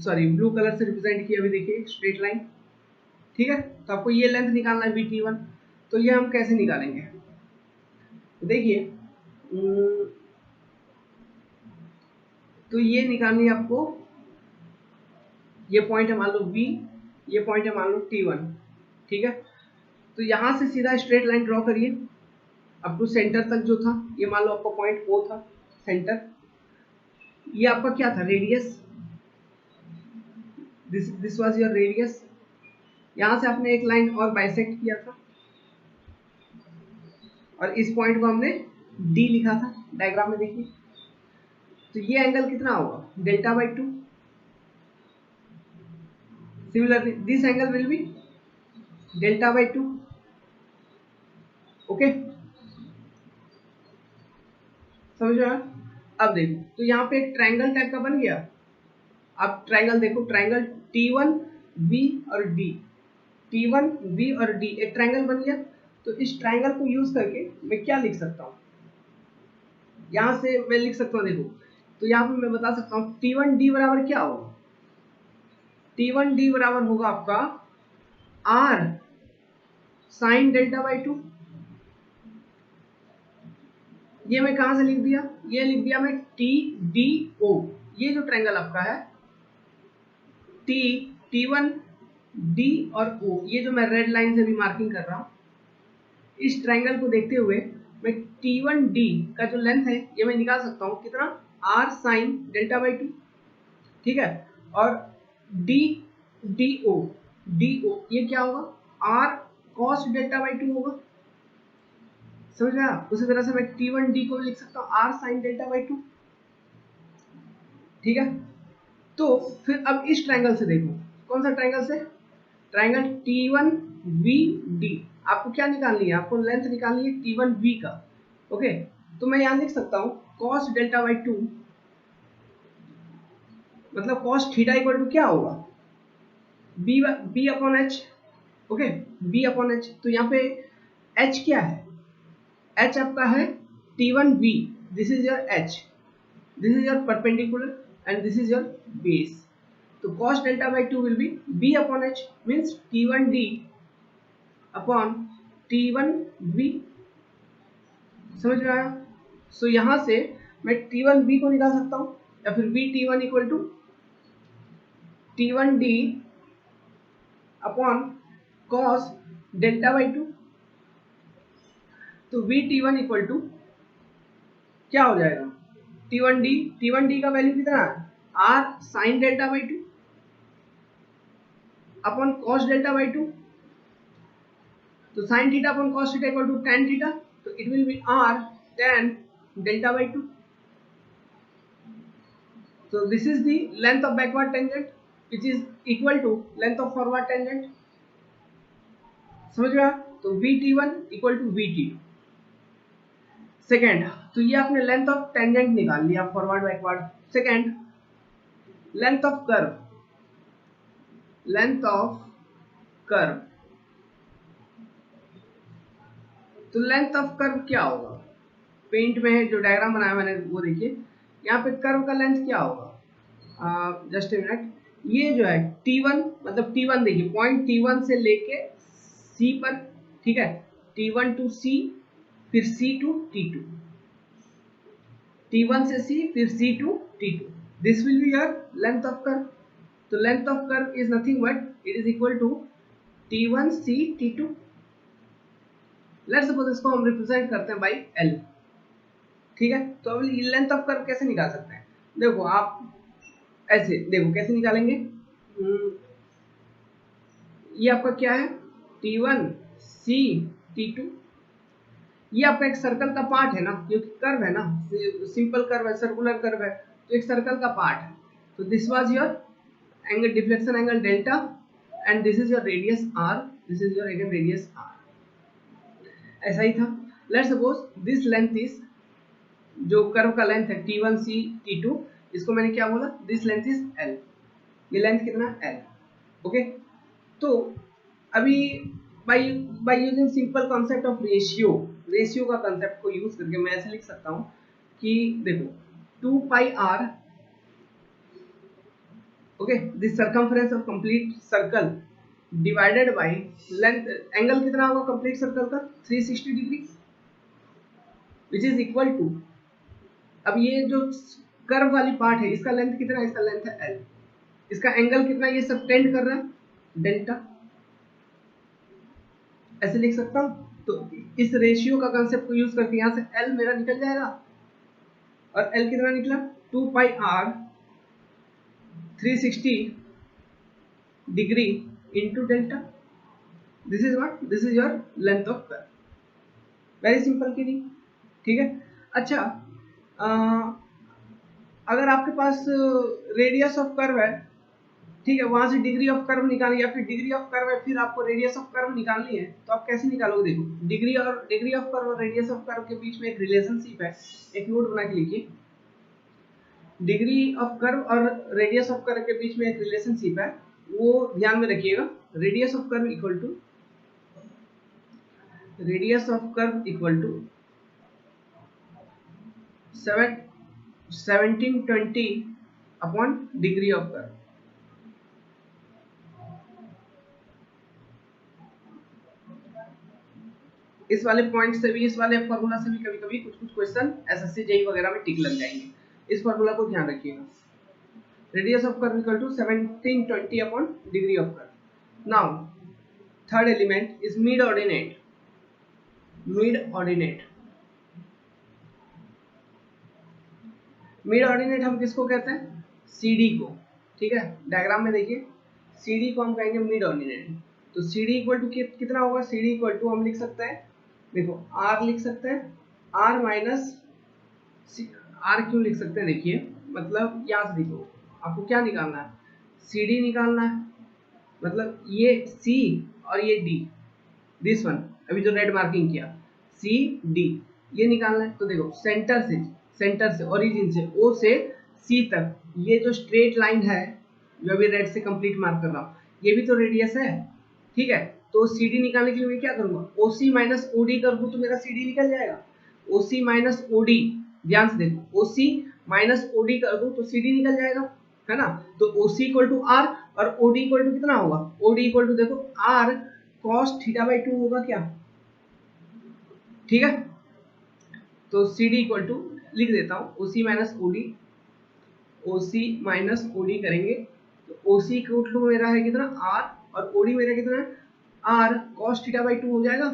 सॉरी ब्लू कलर से रिप्रेजेंट किया अभी, देखिए स्ट्रेट लाइन, ठीक है। तो आपको ये लेंथ निकालना है VT1। तो ये हम कैसे निकालेंगे, देखिए, तो ये निकालनी है आपको, ये पॉइंट है मान लो V, ये पॉइंट है मान लो T1, ठीक है। तो यहां से सीधा स्ट्रेट लाइन ड्रॉ करिए अप टू सेंटर तक जो था, ये मान लो आपका पॉइंट O था, सेंटर, ये आपका क्या था, radius, this was your radius. यहां से आपने एक लाइन और बाइसेक्ट किया था और इस पॉइंट को हमने D लिखा था, डायग्राम में देखिए। तो ये एंगल कितना होगा, Δ/2। Similarly this angle will be Δ/2, okay, समझ रहे हो। अब देखो, तो यहाँ पे एक ट्रायंगल टाइप का बन गया। अब ट्रायंगल देखो, ट्रायंगल T1V और D, T1V और D एक ट्रायंगल बन गया। तो इस ट्रायंगल को यूज करके मैं क्या लिख सकता हूँ, यहां से मैं लिख सकता हूँ, देखो, तो यहाँ पे मैं बता सकता हूँ T1D बराबर क्या होगा, T1D बराबर होगा आपका R sin Δ/2। ये मैं कहां से लिख दिया, ये लिख दिया मैं TDO, ये जो ट्रायंगल आपका है T1D और O, ये जो मैं रेड लाइन से भी मार्किंग कर रहा हूं, इस ट्रायंगल को देखते हुए मैं T1D का जो लेंथ है ये मैं निकाल सकता हूं, कितना, R sin Δ/2, ठीक है। और DO ये क्या होगा, R cos Δ/2 होगा, समझ रहे आप। उसी तरह से मैं T1D को लिख सकता हूँ R sin Δ/2, ठीक है। तो फिर अब इस ट्रायंगल से देखो, कौन सा ट्रायंगल से, ट्रायंगल T1VD, आपको क्या निकालनी है, आपको लेंथ निकालनी है T1V का, ओके। तो मैं यहां लिख सकता हूं cos Δ/2, मतलब cos थीटा इक्वल टू क्या होगा, B upon H, okay, B upon H। तो यहाँ पे H क्या है, H आपका है T1V, this is your H, this is your perpendicular and this is your base. तो cos Δ/2 will be B upon H, means T1D upon T1V, समझ रहे हैं। सो यहां से मैं T1V को निकाल सकता हूं, या फिर VT1 equal to T1D upon cos Δ/2। तो VT1 इक्वल टू क्या हो जाएगा, T1D का वैल्यू कितना है, R sin Δ/2 अपॉन cos Δ/2। तो sin theta upon cos theta equal to tan theta, तो it will be R tan Δ/2। So this is the length of backward tangent which is equal to length of forward tangent, समझ गया। तो VT1 equal to VT2। Second, तो ये आपने लेंथ ऑफ टेंजेंट निकाल लिया, forward backward. Second, length of curve, length of curve. तो लेंथ ऑफ कर्व क्या होगा, पेंट में जो डायग्राम बनाया मैंने वो देखिए, यहाँ पे कर्व का लेंथ क्या होगा, जस्ट ए मिनट, ये जो है T1, मतलब T1 देखिए, पॉइंट T1 से लेके C पर, ठीक है, T1 टू C, फिर C टू T2, T1 से C, फिर C to T2, this will be your length of curve. तो length of curve is nothing but it is equal to T1 C T2। Let's suppose इसको हम रिप्रेजेंट करते हैं बाई L, ठीक है। तो अब लेंथ ऑफ कर्व कैसे निकाल सकते हैं, देखो आप ऐसे देखो कैसे निकालेंगे, ये आपका क्या है, T1 C T2, ये आपका एक सर्कल का पार्ट है ना, क्योंकि कर्व है ना, सिंपल कर्व है, सर्कुलर कर्व है, तो एक सर्कल का पार्ट है, तो this was your angle, deflection angle delta, and this is your radius R, this is your again radius R. ऐसा ही था। Let's suppose this length is, जो कर्व का लेंथ है T1 C T2, इसको मैंने क्या बोला, दिस लेंथ इज L, ये लेंथ कितना L, ओके। तो अभी by using simple concept of ratio का कंसेप्ट को यूज करके मैं ऐसे लिख सकता हूं कि देखो 2 pi r, okay, this circumference of complete circle divided by length, angle कितना होगा कंप्लीट सर्कल का 360 degree, which is equal to, अब ये जो कर्व वाली पार्ट है इसका लेंथ कितना है, इसका लेंथ है L, इसका एंगल कितना, ये सब टेंड कर रहा है डेल्टा, ऐसे लिख सकता हूं। तो इस रेशियो का कंसेप्ट को यूज करके यहां से L मेरा निकल जाएगा, और L कितना निकला 2 pi r 360 degree into delta, this is what, this is your length of curve. Very simple की नहीं, ठीक है। अच्छा, अगर आपके पास रेडियस ऑफ कर्व है, ठीक है, वहां से डिग्री ऑफ कर्व निकालनी, या फिर डिग्री ऑफ कर्व है फिर आपको रेडियस ऑफ कर्व निकालनी है, तो आप कैसे निकालोगे, देखो डिग्री ऑफ कर्व और रेडियस ऑफ कर्व के बीच में एक रिलेशनशिप है, एक नोट बना के लिखिए, डिग्री ऑफ कर्व और रेडियस ऑफ कर्व के बीच में एक रिलेशनशिप है, वो ध्यान में रखिएगा। Radius of curve equal to 1720 upon degree of curve. इस वाले पॉइंट से भी, इस वाले फॉर्मूला से भी कभी कभी कुछ क्वेश्चन एसएससी जेईई वगैरह में टिक लग जाएंगे, इस फॉर्मूला को ध्यान रखिएगा। Radius of curve equal to 1720 upon degree of curve. Now third element is mid ordinate. Mid ordinate हम किसको कहते हैं, CD को, ठीक है। डायग्राम में देखिए, CD को हम कहेंगे मिड ऑर्डिनेट। तो CD इक्वल टू कितना होगा, CD इक्वल टू हम लिख सकते हैं, देखो R लिख सकते हैं, R माइनस R क्यों लिख सकते हैं, देखिए मतलब यहाँ से देखो आपको क्या निकालना है, CD निकालना है, मतलब ये C और ये D, दिस वन अभी जो रेड मार्किंग किया CD, ये निकालना है। तो देखो सेंटर से ओरिजिन से O से C तक ये जो स्ट्रेट लाइन है, जो अभी रेड से कंप्लीट मार्क कर रहा हूँ, ये भी तो रेडियस है, ठीक है। तो CD निकालने के लिए मैं क्या करूंगा, OC माइनस OD कर दूं तो मेरा CD निकल जाएगा। OC माइनस OD, ध्यान से देखो, OC माइनस OD कर दूं तो CD निकल जाएगा, है ना। तो OC इक्वल टू R और OD इक्वल टू कितना होगा, OD इक्वल टू देखो R cos थीटा बाई 2 होगा क्या, ठीक है। तो CD इक्वल टू लिख देता हूँ OC माइनस OD करेंगे तो OC इक्वल टू मेरा है कितना R, और OD मेरा कितना है R cos थीटा बाई 2 हो जाएगा,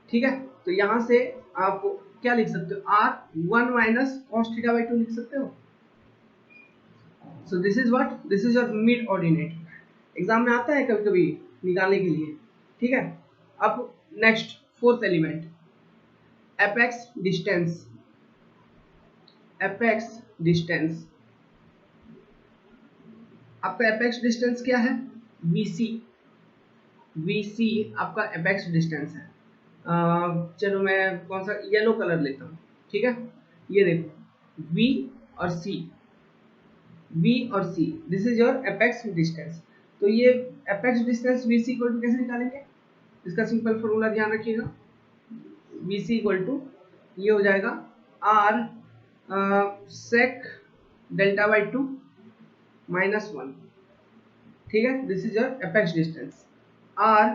ठीक है। तो यहां से आप क्या लिख सकते हो, R 1 minus cos theta by 2 लिख सकते हो। So this is what, this is your mid ordinate. Exam में आता है कभी कभी निकालने के लिए, ठीक है। अब next fourth element, apex distance. आपका एपेक्स डिस्टेंस क्या है, VC आपका एपेक्स डिस्टेंस है। चलो मैं कौन सा येलो कलर लेता हूँ, ठीक है। ये देखो V और C, this is your apex distance. तो ये apex distance VC equal to कैसे निकालेंगे, इसका सिंपल फॉर्मूला ध्यान रखिएगा। VC इक्वल टू ये हो जाएगा R sec delta by 2 minus 1, ठीक है। This is your apex distance, R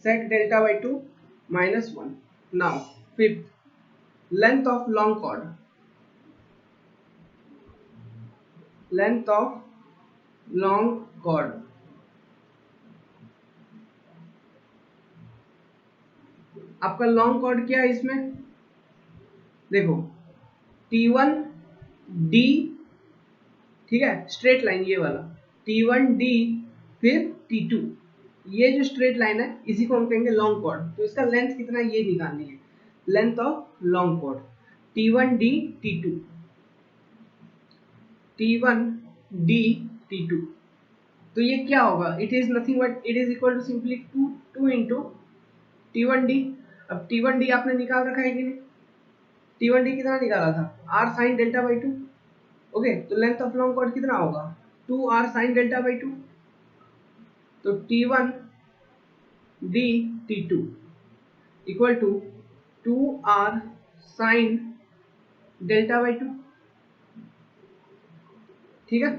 sec delta by 2 minus 1। Now fifth, length of long chord. आपका लॉन्ग कॉर्ड क्या है इसमें, देखो T1D, ठीक है, स्ट्रेट लाइन ये वाला T1D फिर T2, ये जो स्ट्रेट लाइन है इसी को हम कहेंगे लॉन्ग कॉर्ड। तो इसका लेंथ कितना ये निकालनी है, length of long chord T1D T2, T1 D T2। तो ये क्या होगा, it is nothing but it is equal to simply 2 into T1D। अब T1D आपने निकाल रखा है कि नहीं, T1D कितना निकाला था, r sine delta by 2। Okay, तो लेंथ ऑफ लॉन्ग कॉर्ड कितना होगा, 2r साइन डेल्टा बाई 2। तो T1D T2 equal to 2r sine delta by 2। ठीक है,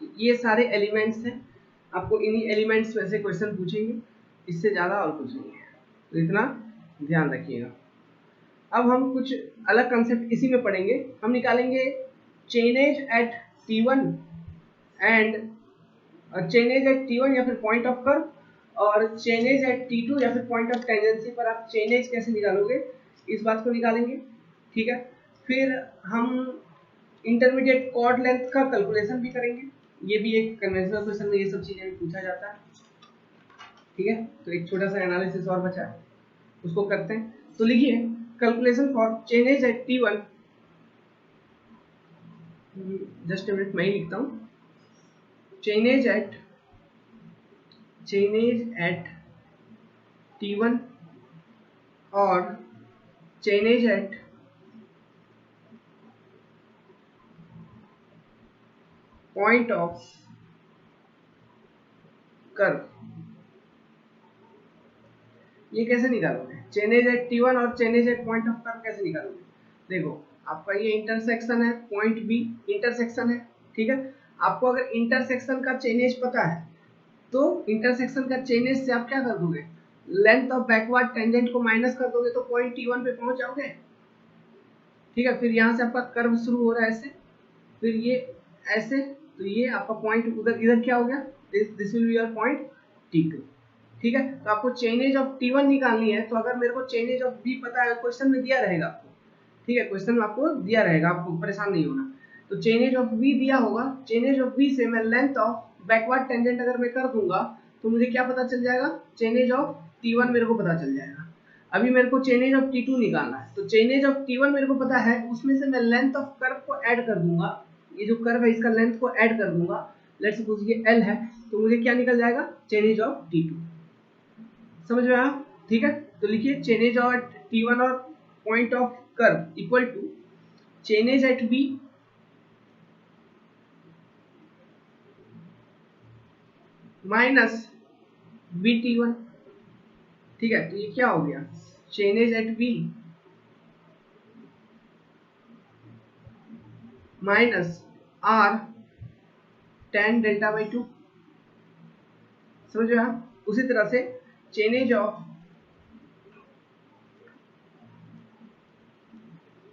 तो ये सारे एलिमेंट्स हैं, आपको इन्हीं एलिमेंट्स में से क्वेश्चन पूछेंगे, इससे ज़्यादा और कुछ नहीं है, तो इतना ध्यान रखिएगा। अब हम कुछ अलग कंसेप्ट इसी में पढ़ेंगे, हम निकालेंगे chainage at T1 and chainage at T1 या फिर पॉइंट ऑफ कर्व, और चेनेज एट T2 या फिर पॉइंट ऑफ टेंजेंसी पर आप चेनेज कैसे निकालोगे, इस बात को निकालेंगे। ठीक है, फिर हम इंटरमीडिएट कॉर्ड लेंथ का कैलकुलेशन भी करेंगे, ये भी एक कन्वेंशनल क्वेश्चन में ये सब चीजें पूछा जाता है। ठीक है, तो एक छोटा सा एनालिसिस और बचा है, उसको करते हैं। तो लिखिए calculation for chainage at T1, just minute मैं ही लिखता हूँ, चेनेज एट T1 और chainage at point of curve, ये कैसे निकालोगे, चेनेज एट T1 और chainage at point of curve कैसे निकालोगे। देखो आपका ये इंटरसेक्शन है, पॉइंट बी इंटरसेक्शन है। ठीक है, आपको अगर इंटरसेक्शन का चेनेज पता है तो इंटरसेक्शन का चेनेज से आप क्या कर दोगे, लेंथ ऑफ बैकवर्ड टेंजेंट को माइनस कर दोगे तो पॉइंट T1 पे पहुंच जाओगे। ठीक है, फिर यहाँ से आपका कर्व शुरू हो रहा है ऐसे, फिर ये ऐसे, तो ये आपका पॉइंट उधर, इधर क्या हो गया, this will be your point T2। ठीक है, तो आपको चेनेज ऑफ T1 निकालनी है, तो अगर मेरे को चेनेज ऑफ B पता है, क्वेश्चन में दिया रहेगा आपको। ठीक है, क्वेश्चन में आपको दिया रहेगा, आपको परेशान नहीं होना। तो चेनेज ऑफ B दिया होगा, चेनेज ऑफ B से मैं लेंथ ऑफ बैकवर्ड टेंजेंट अगर मैं कर दूंगा तो मुझे क्या पता चल जाएगा, चेनेज ऑफ T1 मेरे को पता चल जाएगा। अभी मेरे को चेनेज ऑफ T2 निकालना है, तो चेनेज ऑफ T1 मेरे को पता है, उसमें से मैं लेंथ ऑफ कर्व को ऐड कर दूंगा, ये जो कर्व है इसका लेंथ को ऐड कर दूंगा, लेट्स सपोज ये L है, तो मुझे क्या निकल जाएगा, चेनेज ऑफ T2। समझ में आया। ठीक है, तो लिखिए चेनेज ऑफ T1 और point of curve equal to chainage at B minus BT1। ठीक है, तो ये क्या हो गया, chainage at B minus R tan delta by 2। समझ रहे आप, उसी तरह से चेनेज ऑफ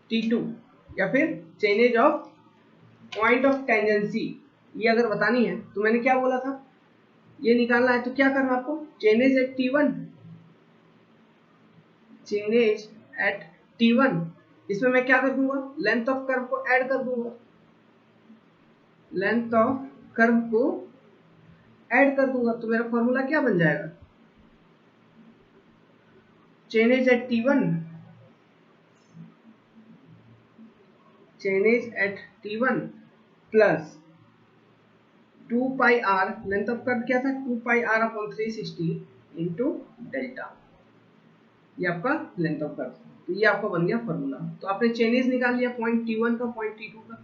T2 या फिर chainage of point of tangency, ये अगर बतानी है तो मैंने क्या बोला था, ये निकालना है तो क्या करना है आपको, chainage at T1, chainage at T1, इसमें मैं क्या कर दूंगा, लेंथ ऑफ कर्व को ऐड कर दूंगा, लेंथ ऑफ कर्व को ऐड कर दूंगा, तो मेरा फॉर्मूला क्या बन जाएगा, chainage at T1, chainage at T1 plus 2 pi r, length of curve क्या था, 2 pi r upon 360 into delta, ये आपका लेंथ ऑफ कर्व। तो ये आपका बन गया फॉर्मूला। तो आपने चेनेज निकाल लिया पॉइंट T1 का, पॉइंट T2 का।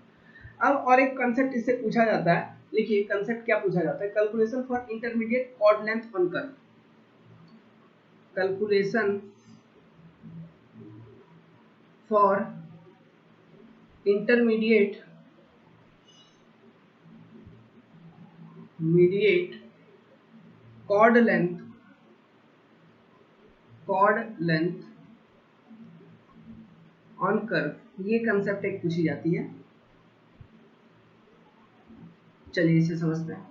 अब और एक कंसेप्ट इससे पूछा जाता है, लिखिए कंसेप्ट क्या पूछा जाता है, calculation for intermediate chord length on curve, calculation for intermediate chord length on curve, ये कंसेप्ट एक पूछी जाती है। चलिए इसे समझते हैं।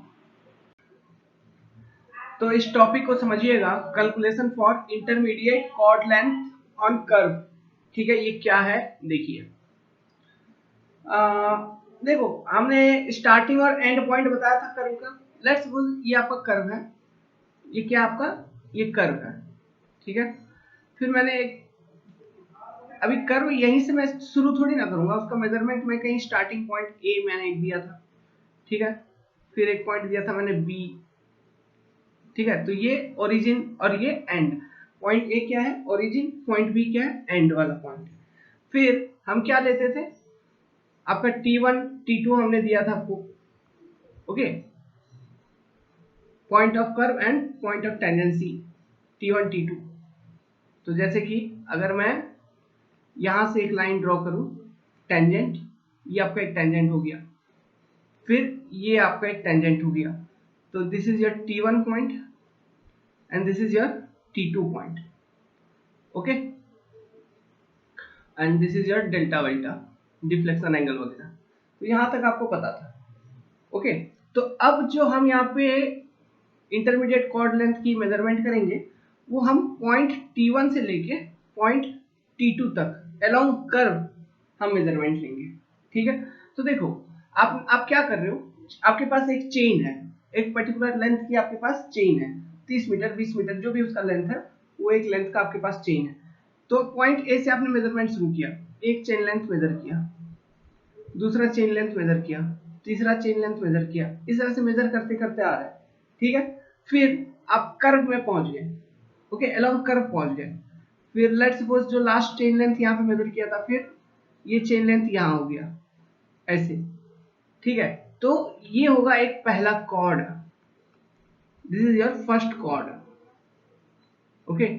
तो इस टॉपिक को समझिएगा, calculation for intermediate chord length on curve. ठीक है, ये क्या है देखिए, देखो हमने स्टार्टिंग और एंड पॉइंट बताया था कर्व का। लेट्स सपोज ये आपका कर्व है, ये क्या आपका, ये कर्व है। ठीक है, फिर मैंने एक अभी कर्व यहीं से मैं शुरू थोड़ी ना करूंगा, उसका मेजरमेंट मैं कहीं स्टार्टिंग पॉइंट ए मैंने एक दिया था, ठीक है, फिर एक पॉइंट दिया था मैंने बी, ठीक है, तो ये ओरिजिन और ये एंड, पॉइंट ए क्या है ओरिजिन, पॉइंट बी क्या है एंड वाला पॉइंट। फिर हम क्या लेते थे, आपका T1 T2 हमने दिया था आपको, okay, point of curve and point of tangency T1 T2। तो जैसे कि अगर मैं यहां से एक लाइन ड्रॉ करूं टेंजेंट, ये आपका एक टेंजेंट हो गया, फिर ये आपका एक टेंजेंट हो गया, तो this is your T1 point and this is your T2 point, okay, and this is your delta वेल्टा डिफ्लेक्शन एंगल वगैरह। तो यहां तक आपको पता था, ओके। तो अब जो हम यहाँ पे इंटरमीडिएट कॉर्ड लेंथ की मेजरमेंट करेंगे वो हम पॉइंट T1 से लेके पॉइंट T2 तक अलोंग कर्व हम मेजरमेंट लेंगे, ठीक है। तो देखो आप क्या कर रहे हो, आपके पास एक चेन है, एक पर्टिकुलर लेंथ की आपके पास चेन है, 30 मीटर 20 मीटर जो भी उसका लेंथ है, वो एक लेंथ का आपके पास चेन है। तो पॉइंट ए से आपने मेजरमेंट शुरू किया, एक चेन लेंथ मेजर किया, दूसरा चेन लेंथ मेजर किया, तीसरा चेन लेंथ मेजर किया, इस तरह से मेजर करते करते आ रहा है, ठीक है। फिर आप कर्व में पहुंच गए, ओके, अलोंग कर्व पहुंच गए। फिर लेट्स सपोज जो लास्ट चेन लेंथ यहाँ पे मेजर किया था, फिर ये चेन लेंथ यहाँ हो गया ऐसे, ठीक है। तो ये होगा एक पहला chord, this is your first chord, okay,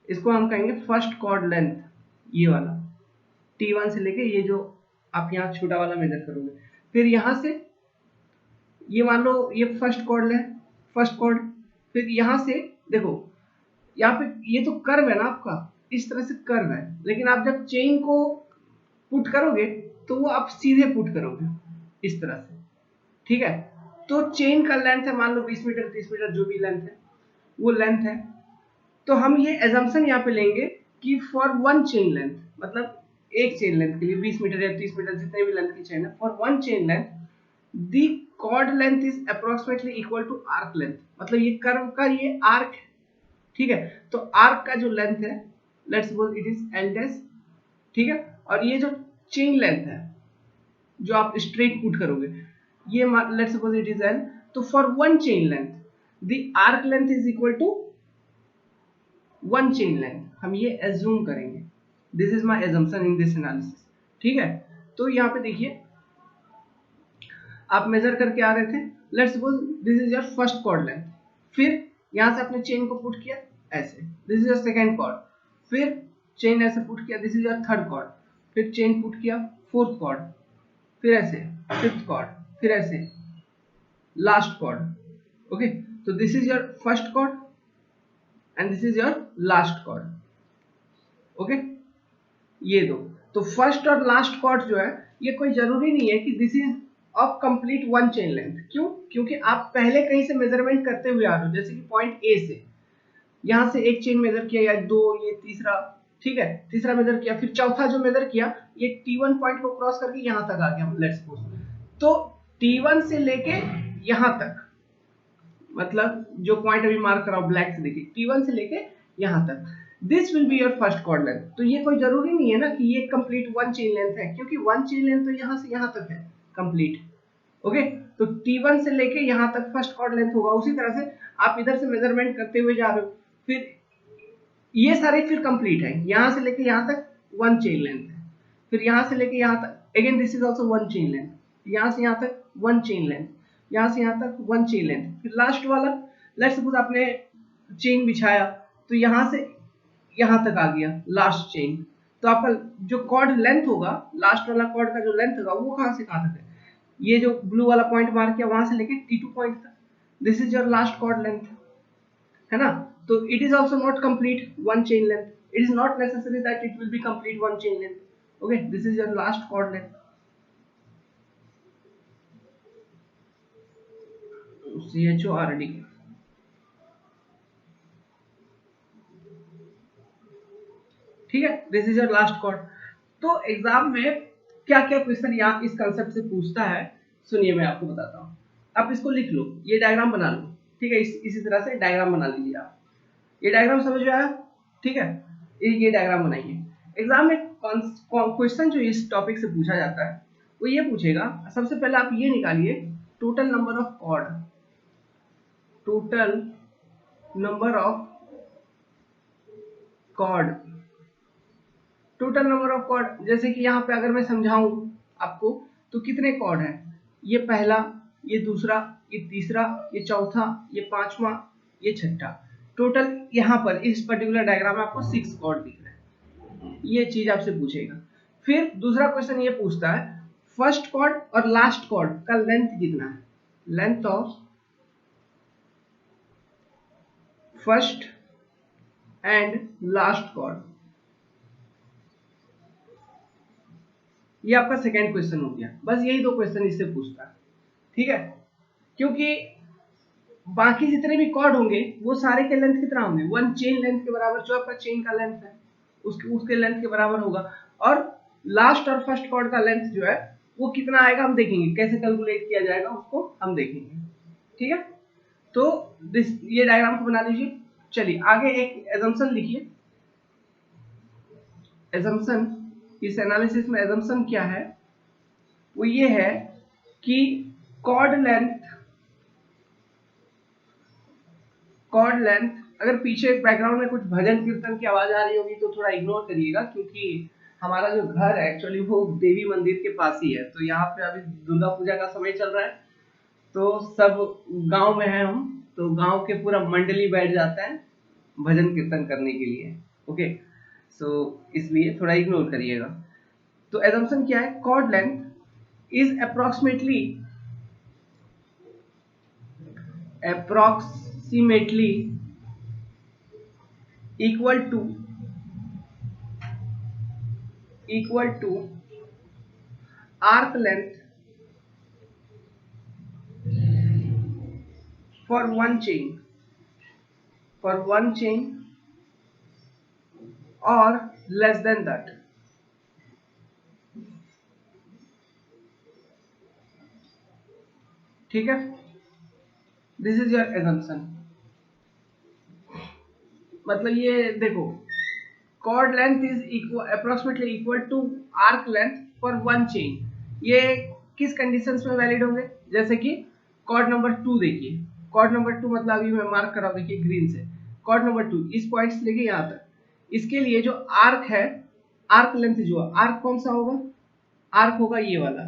इसको हम कहेंगे फर्स्ट कॉर्ड लेंथ, ये वाला T1 से लेके ये जो आप यहाँ छोटा वाला मेजर करोगे। फिर यहाँ से ये मान लो ये फर्स्ट कॉर्ड है, फर्स्ट कॉर्ड, फिर यहाँ से देखो यहाँ पे ये तो कर्व है ना आपका, इस तरह से कर्व है, लेकिन आप जब चेन को पुट करोगे तो वो आप सीधे पुट करोगे इस तरह से, ठीक है। तो चेन का लेंथ है मान लो 20 मीटर 30 मीटर जो भी लेंथ है वो लेंथ है। तो हम ये एजम्पशन यहाँ पे लेंगे कि फॉर वन चेन लेंथ, मतलब एक चेन लेंथ के लिए 20 मीटर या 30 मीटर जितने भी लेंथ की चेन है, for one chain length the chord length is approximately equal to arc length, मतलब ये कर्व का ये आर्क है, ठीक है। तो आर्क का जो लेंथ है let's suppose it is L dash, ठीक है, और ये जो चेन लेंथ है जो आप स्ट्रेट पुट करोगे ये let's suppose it is L, तो for one chain length the arc length is equal to one chain length, हम ये एज्यूम करेंगे, this is my assumption in this analysis, ठीक है। तो यहाँ पे देखिए आप मेजर करके आ रहे थे, let's suppose this is your first chord length, फिर यहाँ से अपने चेन को पुट किया ऐसे, this is your second chord, फिर चेन ऐसे पुट किया, this is your third chord, फिर चेन पुट किया फोर्थ कॉर्ड, फिर ऐसे फिफ्थ कॉर्ड, फिर ऐसे लास्ट कॉर्ड, ओके। तो this is your first chord and this is your last chord, okay, ये दो। तो फर्स्ट और लास्ट कॉर्ड जो है ये कोई जरूरी नहीं है कि this is of complete one chain length, क्यों, क्योंकि आप पहले कहीं से मेजरमेंट करते हुए आ रहे हो, जैसे कि पॉइंट ए से यहां से एक चेन मेजर किया या दो, ये तीसरा, ठीक है, तीसरा मेजर किया, फिर चौथा जो मेजर किया ये T1 पॉइंट को क्रॉस करके यहां तक आ गया लेट्स सपोज। तो T1 से लेके यहां तक, मतलब जो पॉइंट अभी मार्क कराओ ब्लैक से, देखिए T1 से लेके यहां तक, this will be your first chord length. तो ये कोई जरूरी नहीं है ना कि ये कंप्लीट वन चेन लेंथ है, क्योंकि वन चेन लेंथ तो यहां से यहां तक है कंप्लीट, ओके। तो T1 से लेके यहां तक फर्स्ट कॉर्ड लेंथ होगा, उसी तरह से आप इधर से मेजरमेंट करते हुए जा रहे हो, फिर ये सारे फिर कंप्लीट है, यहां से लेके यहां तक वन चेन लेंथ है, फिर यहां से लेके यहां तक again this is also one chain length, यहां से यहां तक वन चेन लेंथ, यहां से यहां तक वन चेन लेंथ, फिर लास्ट वाला लेट्स सपोज आपने चेन बिछाया तो यहां से यहां तक आ गया लास्ट चेन, तो आपका जो कॉर्ड लेंथ होगा, लास्ट वाला कॉर्ड का जो लेंथ होगा वो कहां से कहां तक है, ये जो ब्लू वाला पॉइंट मार्क किया वहां से लेके T2 पॉइंट तक, this is your last chord length, है ना। तो it is also not complete one chain length, it is not necessary that it will be complete one chain length, okay, this is your last chord length, CHORD, ठीक है, this is your last chord. तो एग्जाम में क्या क्या क्वेश्चन यहाँ इस कंसेप्ट से पूछता है, सुनिए मैं आपको बताता हूँ। आप इसको लिख लो, ये डायग्राम बना लो, ठीक है, इसी तरह से डायग्राम बना लीजिए आप, ये डायग्राम समझ में आया, ठीक है, ये डायग्राम बनाइए, एग्जाम में क्वेश्चन जो इस टॉपिक से पूछा जाता है वो ये पूछेगा, सबसे पहले आप ये निकालिए total number of chord, total number of chord, total number of chord. जैसे कि यहाँ पे अगर मैं समझाऊं आपको तो कितने कॉर्ड हैं, ये पहला, ये दूसरा, ये तीसरा, ये चौथा, ये पांचवा, ये छठा। टोटल यहाँ पर इस पर्टिकुलर डायग्राम में आपको 6 कॉर्ड दिख रहे हैं, ये चीज आपसे पूछेगा। फिर दूसरा क्वेश्चन ये पूछता है फर्स्ट कॉर्ड और लास्ट कॉर्ड का लेंथ कितना है, length of first and last chord. ये आपका सेकेंड क्वेश्चन हो गया। बस यही 2 क्वेश्चन इससे पूछता है, ठीक है, क्योंकि बाकी जितने भी कॉर्ड होंगे वो सारे के लेंथ कितना होंगे, 1 चेन लेंथ के बराबर, जो आपका चेन का लेंथ है उसके लेंथ के बराबर होगा। और लास्ट और फर्स्ट कॉर्ड का लेंथ जो है वो कितना आएगा हम देखेंगे, कैसे कैलकुलेट किया जाएगा उसको हम देखेंगे, ठीक है। तो ये डायग्राम को बना लीजिए। चलिए आगे एक एजम्पशन लिखिए। एजम्पशन, इस एनालिसिस में एजम्पशन क्या है, वो ये है कि कॉर्ड लेंथ, अगर पीछे बैकग्राउंड में कुछ भजन कीर्तन की आवाज आ रही होगी तो थोड़ा इग्नोर करिएगा, क्योंकि हमारा जो घर है एक्चुअली वो देवी मंदिर के पास ही है। तो यहाँ पे अभी दुर्गा पूजा का समय चल रहा है, तो सब गांव में है हम, तो गांव के पूरा मंडली बैठ जाता है भजन कीर्तन करने के लिए, ओके। सो इसलिए थोड़ा इग्नोर करिएगा। तो एजम्पशन क्या है, chord length is approximately equal to arc length for one chain or less than that। ठीक है, दिस इज योर एजम्पशन। मतलब ये देखो, chord length is approximately equal to arc length for one chain. ये किस कंडीशंस में वैलिड होंगे, जैसे कि कॉर्ड नंबर 2 देखिए, कॉर्ड नंबर 2 मतलब अभी मैं मार्क कर रहा हूं, देखिए ग्रीन से, कॉर्ड नंबर 2 इस पॉइंट से लेके यहाँ तक, इसके लिए जो आर्क है, आर्क लेंथ जो है, आर्क कौन सा होगा, आर्क होगा ये वाला,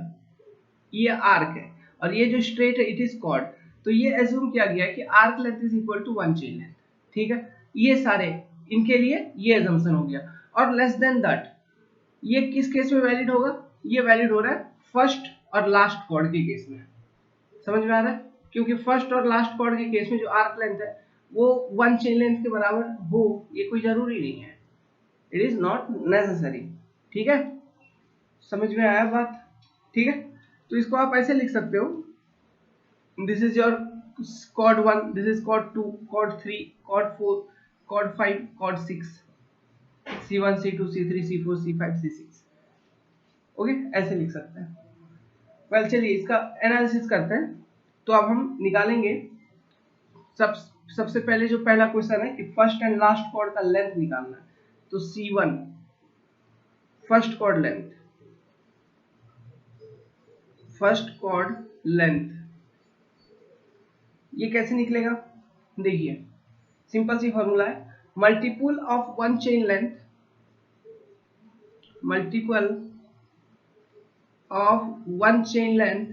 ये आर्क है, और ये जो स्ट्रेट है इट इज कॉर्ड। तो ये एज्यूम किया गया कि arc length is equal to one chain length, ठीक है। ये सारे इनके लिए ये एजम्पशन हो गया। और लेस देन दैट, ये किस केस में वैलिड होगा, ये वैलिड हो रहा है फर्स्ट और लास्ट कॉर्ड के केस में। समझ में आ रहा है, क्योंकि फर्स्ट और लास्ट कॉर्ड के केस में जो आर्क लेंथ है वो वन चेन लेंथ के बराबर हो, ये कोई जरूरी नहीं है, इट इज नॉट नेसेसरी, ठीक है। समझ में आया बात, ठीक है। तो इसको आप ऐसे लिख सकते हो, this is your chord 1, this is chord 2, chord 3, chord 4, chord 5, chord 6, C1, C2, C3, C4, C5, C6, okay, ऐसे लिख सकते हैं। वेल चलिए इसका एनालिसिस करते हैं। तो अब हम निकालेंगे सबसे पहले जो पहला क्वेश्चन है कि फर्स्ट एंड लास्ट कॉर्ड का लेंथ निकालना है। तो C1 फर्स्ट कॉर्ड लेंथ, ये कैसे निकलेगा, देखिए सिंपल सी फॉर्मूला है, multiple of one chain length, multiple of one chain length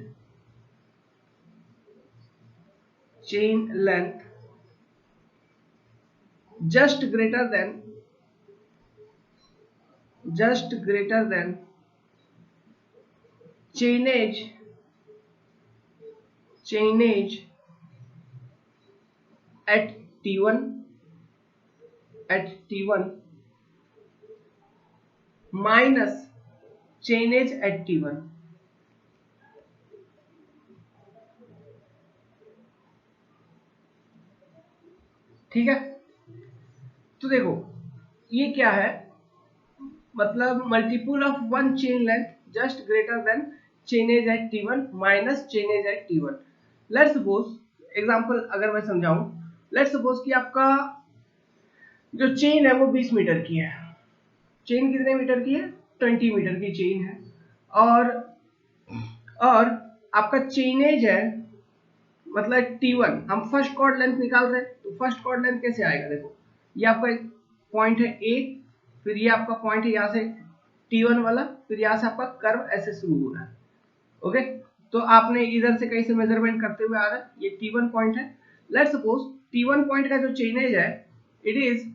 just greater than chainage at T1 minus chainage at T1। ठीक है, तो देखो ये क्या है, मतलब multiple of one chain length just greater than chainage at T1 minus chainage at T1। Let's suppose example अगर मैं समझाऊं, लेट्स सपोज कि आपका जो चेन है वो 20 मीटर की है, चेन कितने मीटर की है? 20 मीटर की चेन है। और आपका चेनेज है मतलब T1, हम फर्स्ट कॉर्ड लेंथ निकाल रहे हैं, तो फर्स्ट कॉर्ड लेंथ कैसे आएगा? देखो ये आपका एक पॉइंट है A, फिर ये आपका पॉइंट है यहाँ से T1 वाला, फिर यहाँ से आपका कर्व ऐसे शुरू हो रहा है। ओके, तो आपने इधर से कहीं से मेजरमेंट करते हुए आ रहा है, ये T1 पॉइंट है। लेट्स सपोज T1 पॉइंट का जो चेनेज है it is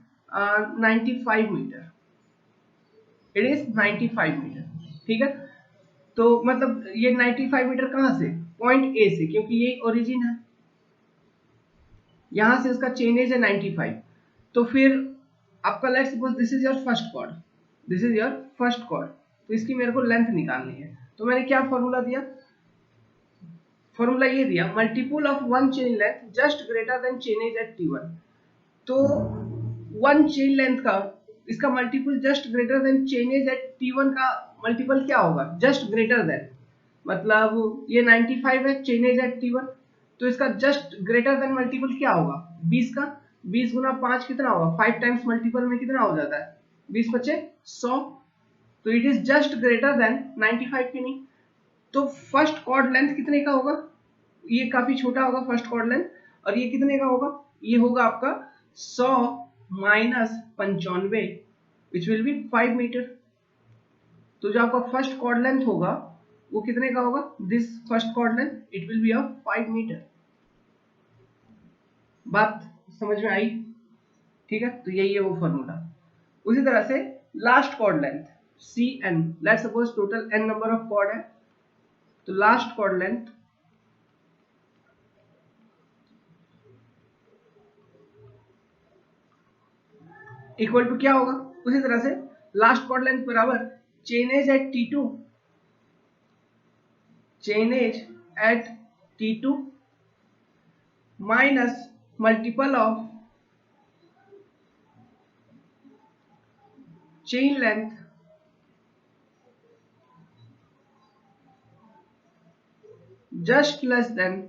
95 metre, it is 95 metre. ठीक है, तो मतलब ये 95 मीटर कहां से? पॉइंट ए से, क्योंकि ये ओरिजिन है, यहां से इसका चेनेज है 95। तो फिर आपका let's suppose this is your first cord, this is your first cord, तो इसकी मेरे को लेंथ निकालनी है। तो मैंने क्या फॉर्मूला दिया? फॉर्मूला ये दिया, multiple of one chain length just greater than chainage at T1। तो वन चेन लेंथ का इसका multiple just greater than chainage at T1 का मल्टीपल क्या होगा? जस्ट ग्रेटर देन, मतलब ये 95 है चेनेज एट T1, तो इसका जस्ट ग्रेटर देन मल्टीपल क्या होगा? 20 का, 20 गुना 5 कितना होगा? 5 टाइम्स मल्टीपल में कितना हो जाता है? 20 बचे 100, तो it is just greater then 95 की नहीं। तो फर्स्ट कॉर्ड लेंथ कितने का होगा? ये काफी छोटा होगा फर्स्ट कॉर्ड लेंथ, और ये कितने का होगा? ये होगा आपका 100 minus 95 which will be 5 metre. तो जो आपका फर्स्ट कॉर्ड लेंथ होगा वो कितने का होगा? This first chord length it will be of 5 metre. बात समझ में आई? ठीक है, तो यही है वो फॉर्मूला। उसी तरह से last chord length Cn, let's suppose total n number of chord है, तो last chord length equal to क्या होगा? उसी तरह से लास्ट कॉर्ड लेंथ बराबर chainage at T2, chainage at T2 minus multiple of chain length just less than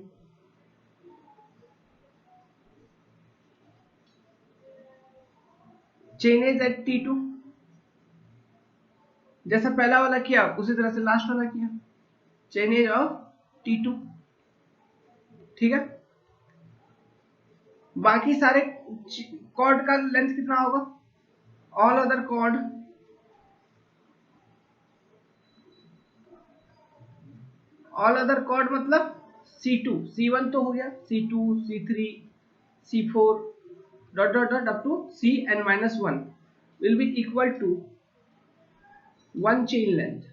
chainage at T2। जैसा पहला वाला किया उसी तरह से लास्ट वाला किया, चेनेज ऑफ T2। ठीक है, बाकी सारे कॉर्ड का लेंथ कितना होगा? All other chord, all other chord मतलब C2, C1 तो हो गया, C2, C3, C4 dot dot dot up to Cn-1 will be equal to one chain length।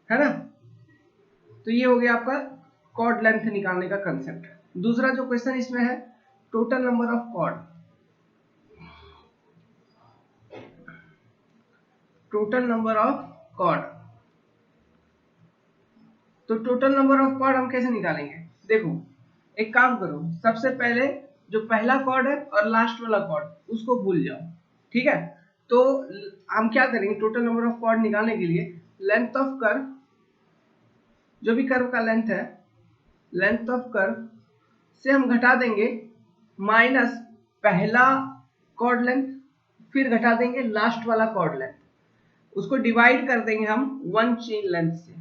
है ना? तो ये हो गया आपका कॉर्ड लेंथ निकालने का कंसेप्ट। दूसरा जो क्वेश्चन इसमें है, total number of chord, total number of chord. तो टोटल नंबर ऑफ कॉर्ड हम कैसे निकालेंगे? देखो एक काम करो, सबसे पहले जो पहला कॉर्ड है और लास्ट वाला कॉर्ड उसको भूल जाओ। ठीक है, तो हम क्या करेंगे टोटल नंबर ऑफ कॉर्ड निकालने के लिए? लेंथ ऑफ कर्व, जो भी कर्व का लेंथ है, लेंथ ऑफ कर्व से हम घटा देंगे माइनस पहला कॉर्ड लेंथ, फिर घटा देंगे लास्ट वाला कॉर्ड लेंथ, उसको डिवाइड कर देंगे हम वन चेन लेंथ से।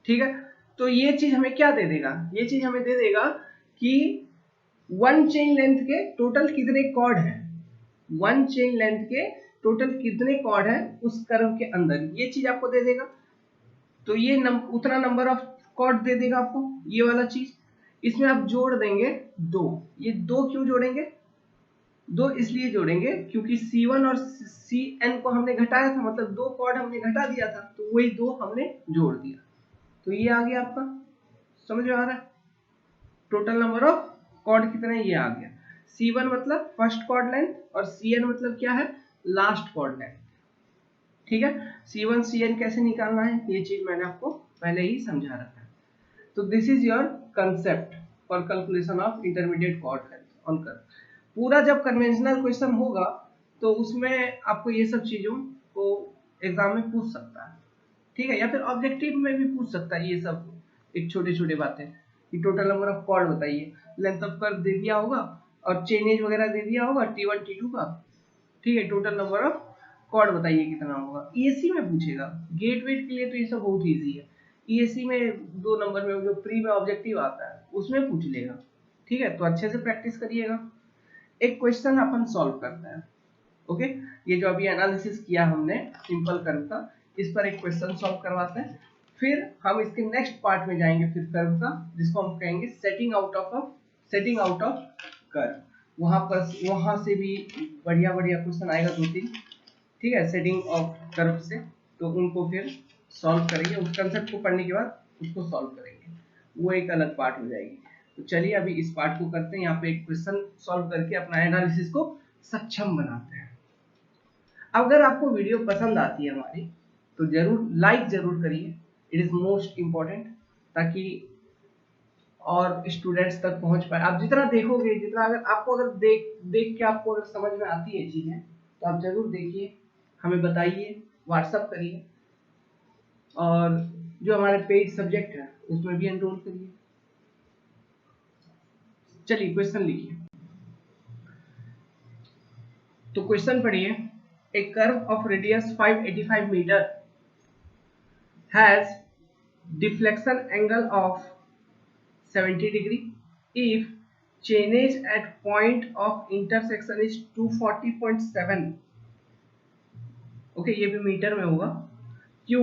ठीक है, तो ये चीज हमें क्या दे देगा? ये चीज हमें दे देगा कि वन चेन लेंथ के टोटल कितने कॉर्ड हैं, वन चेन लेंथ के टोटल कितने कॉर्ड हैं उस कर्व के अंदर, ये चीज आपको दे देगा। तो ये उतना नंबर ऑफ कॉर्ड दे देगा आपको, ये वाला चीज। इसमें आप जोड़ देंगे 2। ये 2 क्यों जोड़ेंगे? 2 इसलिए जोड़ेंगे क्योंकि C1 और Cn को हमने घटाया था, मतलब 2 कॉर्ड हमने घटा दिया था, तो वही 2 हमने जोड़ दिया। तो ये आ गया आपका, समझ में आ रहा है? टोटल नंबर ऑफ कॉर्ड कितने, ये आ गया। C1 मतलब फर्स्ट कॉर्ड लेंथ और Cn मतलब क्या है? Last chord length. ठीक है, C1 Cn कैसे निकालना है ये चीज मैंने आपको पहले ही समझा रखा है। तो this is your concept for calculation of intermediate chord length on curve. पूरा जब कन्वेंशनल क्वेश्चन होगा तो उसमें आपको ये सब चीजों को एग्जाम में पूछ सकता है। ठीक है, या फिर ऑब्जेक्टिव में भी पूछ सकता है ये सब एक छोटे छोटे बातें कि टोटल नंबर ऑफ कॉर्ड बताइए, लेंथ ऑफ कर्व दे दिया होगा और चेनेज वगैरह दे दिया होगा T1 T2 का, ठीक है, टोटल नंबर ऑफ कॉर्ड बताइए कितना होगा। ईएससी में पूछेगा, गेट वेट के लिए तो ये सब बहुत इजी है। ईएससी में 2 नंबर में जो प्री में ऑब्जेक्टिव आता है उसमें पूछ लेगा, ठीक है, तो अच्छे से प्रैक्टिस करिएगा। एक क्वेश्चन अपन सॉल्व करते हैं, ओके। ये जो अभी एनालिसिस किया हमने सिंपल कर्व का, इस पर एक क्वेश्चन सॉल्व करवाते हैं, फिर हम इसके नेक्स्ट पार्ट में जाएंगे फिर कर्व का, जिसको हम कहेंगे सेटिंग आउट ऑफ कर्व। वहां से भी बढ़िया बढ़िया क्वेश्चन आएगा 2-3, ठीक है, सेटिंग ऑफ कर्व से, तो उनको फिर सॉल्व करेंगे, उस कंसेप्ट को पढ़ने के बाद उसको सॉल्व करेंगे, वो एक अलग पार्ट हो जाएगी। तो चलिए अभी इस पार्ट को करते हैं, यहाँ पे एक क्वेश्चन सॉल्व करके अपना एनालिसिस को सक्षम बनाते हैं। अगर आपको वीडियो पसंद आती है हमारी तो लाइक जरूर करिए, इट इज मोस्ट इम्पोर्टेंट, ताकि और स्टूडेंट्स तक पहुंच पाए। आप जितना देखोगे, जितना अगर देख के आपको अगर समझ में आती है चीजें, तो आप जरूर देखिए, हमें बताइए, व्हाट्सअप करिए, और जो हमारे पेड सब्जेक्ट है उसमें भी एनरोल करिए। चलिए क्वेश्चन लिखिए। तो क्वेश्चन पढ़िए, a curve of radius 585 metre has deflection angle of 70 degree if chainage at point of intersection is 240.7, okay, ये भी मीटर में होगा। Q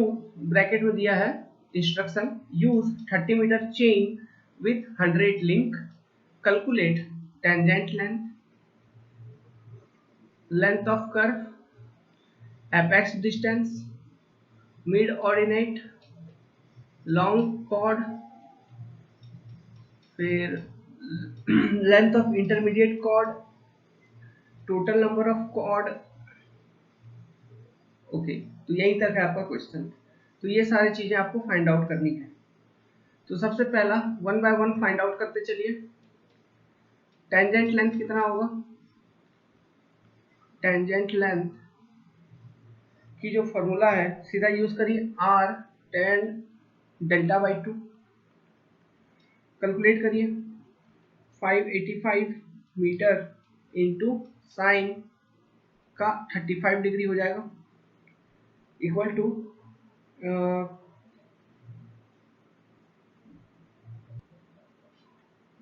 ब्रैकेट में दिया है instruction, use 30 metre chain with 100 link, calculate tangent length, length of curve, apex distance, mid ordinate, long chord, फिर length of intermediate chord, total number of chord, okay. तो यही तक है आपका क्वेश्चन। तो ये सारी चीजें आपको फाइंड आउट करनी है। तो सबसे पहला 1 बाय 1 फाइंड आउट करते चलिए। टेंजेंट लेंथ कितना होगा? टेंजेंट लेंथ की जो फॉर्मूला है सीधा यूज करिए, r tan delta by 2, calculate करिए 585 मीटर इंटू साइन का 35 डिग्री हो जाएगा, इक्वल टू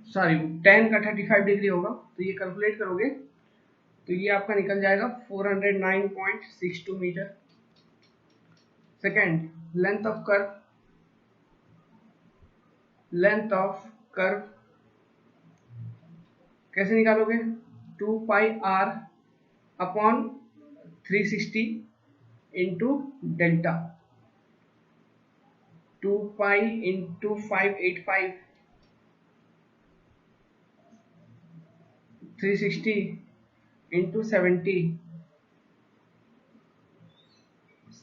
सॉरी 10 का 35 डिग्री होगा, तो ये कैलकुलेट करोगे तो ये आपका निकल जाएगा 409.62 metre. Second, length of curve कैसे निकालोगे? 2 pi r upon 360 into delta, 2 pi into 585, 360 into 70,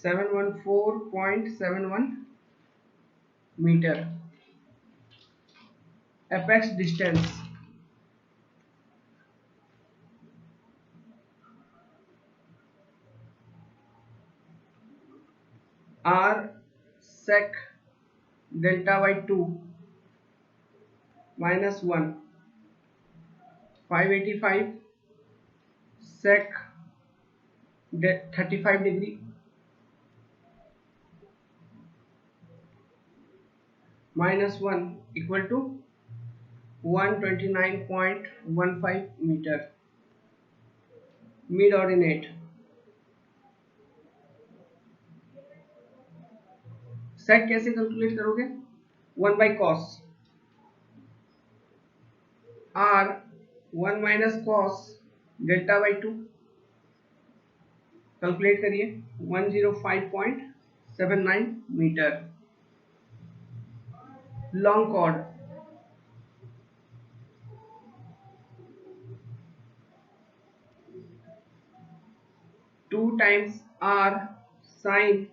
714.71 metre. Apex distance r sec delta by 2 minus 1, 585 sec 35 degree minus 1 equal to 129.15 metre. Mid ordinate sec कैसे कैलकुलेट करोगे? 1 by cos r 1 minus cos delta by 2, calculate करिए 105.79 metre. Long chord 2 times r sine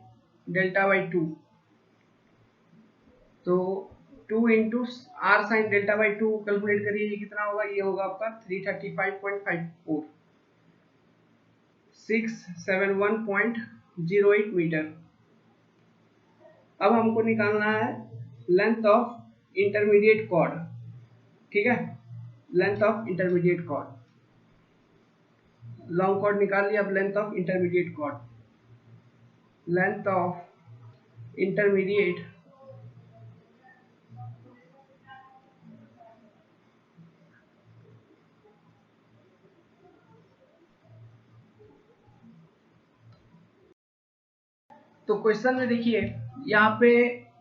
delta by 2, तो 2 into R sine delta by 2 calculate करिए, ये कितना होगा? ये होगा आपका 335.54, 671.08 मीटर। अब हमको निकालना है लेंथ ऑफ इंटरमीडिएट कॉर्ड, ठीक है, length of intermediate chord. Long chord निकाल लिया, अब length of intermediate chord, length of intermediate तो क्वेश्चन में देखिए यहाँ पे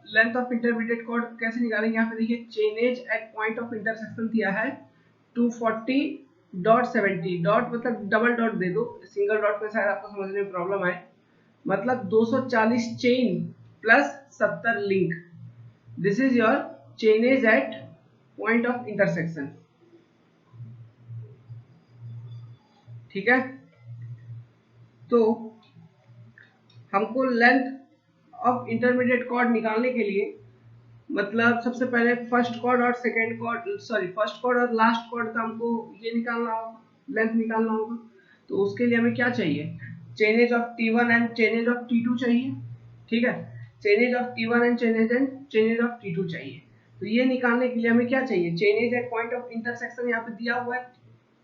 लेंथ ऑफ इंटरमीडिएट कॉर्ड कैसे निकालेंगे। यहाँ पे देखिए chainage at point of intersection दिया है 240.70, डॉट मतलब डबल डॉट दे दो, सिंगल डॉट में शायद आपको समझने में प्रॉब्लम आए, मतलब 240 chain plus 70 link, this is your chainage at point of intersection, ठीक है। तो हमको लेंथ ऑफ इंटरमीडिएट कॉर्ड निकालने के लिए मतलब सबसे पहले फर्स्ट कॉर्ड और second chord, sorry first chord और लास्ट कॉर्ड का हमको ये निकालना होगा, लेंथ निकालना होगा। तो उसके लिए हमें क्या चाहिए, chainage of T1 and chainage of T2 चाहिए, ठीक है, chainage of T1 and chainage of T2 चाहिए। तो ये निकालने के लिए हमें क्या चाहिए, chainage at point of intersection यहाँ पे दिया हुआ है,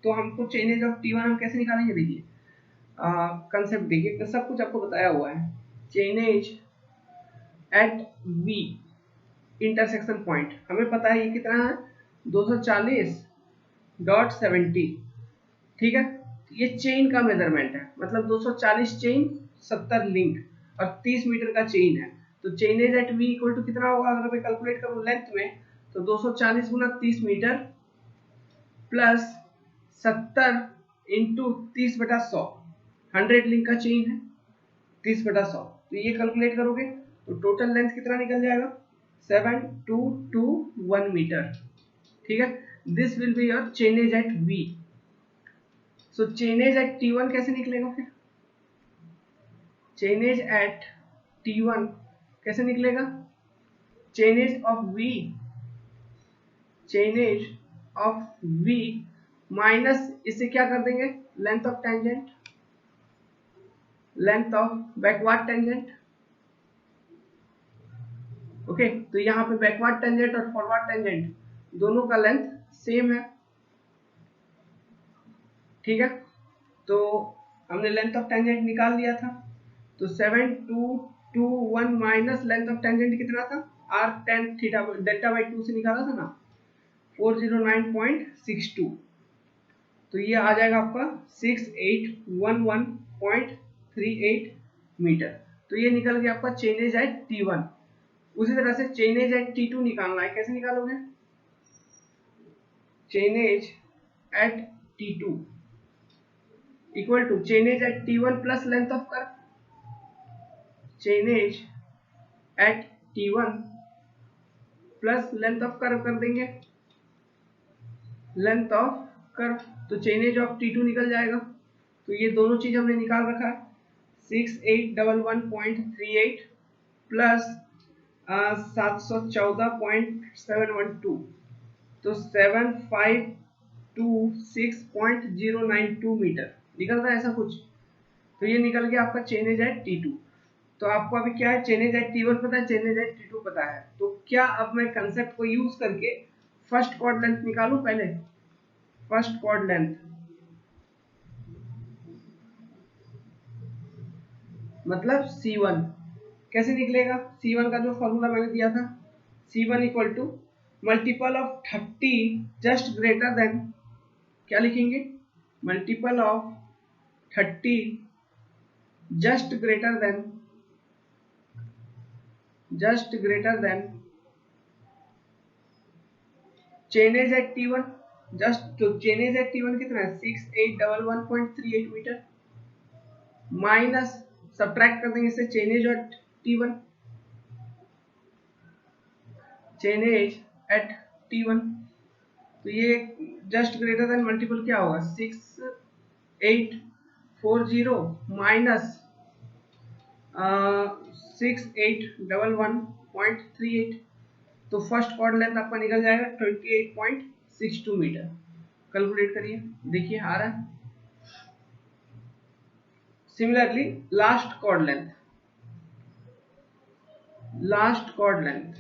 तो हमको चेनेज ऑफ T1 हम कैसे निकालेंगे, देखिए कंसेप्ट देखिए, सब कुछ आपको बताया हुआ है। Chainage at V intersection point हमें पता है ये कितना है 240.70, ठीक है। ये चेन का मेजरमेंट है, मतलब 240 चेन 70 लिंक और 30 मीटर का चेन है। तो chainage at V equal to कितना होगा, अगर मैं कैलकुलेट करूं लेंथ में तो 240 गुना 30 मीटर प्लस 70 इंटू 30/100, 100 लिंक का चेन है, 30/100, तो ये कैलकुलेट करोगे तो टोटल लेंथ कितना निकल जाएगा 7221 मीटर, ठीक है। This will be your chainage at V। So chainage at T1 कैसे निकलेगा, फिर चेनेज एट T1 कैसे निकलेगा, chainage of V, chainage of V minus इससे क्या कर देंगे length of tangent, length of backward tangent, okay. तो यहाँ पे बैकवर्ड टेंजेंट और फॉरवर्ड टेंजेंट दोनों का लेंथ सेम है, ठीक है। तो हमने लेंथ ऑफ टेंजेंट निकाल लिया था, तो 7221 माइनस लेंथ ऑफ टेंजेंट कितना था r tan theta delta by 2 से निकाला था ना 409.62, तो ये आ जाएगा आपका 6811.38 मीटर। तो ये निकल गया आपका चेनेज एट T1। उसी तरह से चेनेज एट T2 निकालना है, कैसे निकालोगे, chainage at T2 equal to chainage at T1 plus length of curve, chainage at T1 plus length of curve कर देंगे, लेंथ ऑफ कर्व, तो चेनेज ऑफ T2 निकल जाएगा। तो ये दोनों चीज हमने निकाल रखा है 6811.38 प्लस 714.712, तो 7526.092 मीटर निकल रहा है ऐसा कुछ। तो ये निकल गया आपका चेनेज एट T2। तो आपको अभी क्या है, चेनेज एट T1 पता है, चेनेज एट T2 पता है, तो क्या अब मैं कंसेप्ट को यूज करके फर्स्ट कॉर्ड लेंथ निकालूं, पहले फर्स्ट कॉर्ड लेंथ मतलब C1 कैसे निकलेगा, C1 का जो फॉर्मूला मैंने दिया था, C1 equal to multiple of 30 just greater than, क्या लिखेंगे, multiple of 30 just greater than chainage at T1, just तो चेनेज एट T1 कितना है 6811.38 मीटर, माइनस सब्ट्रैक्ट कर देंगे इससे chainage at T1, chainage at T1, तो ये जस्ट ग्रेटर देन मल्टीपल क्या होगा 6840 माइनस 6811.38, तो फर्स्ट कॉर्ड लेंथ आपका निकल जाएगा 28.62 मीटर। कैलकुलेट करिए, देखिए आ रहा है। Similarly last chord length, last chord length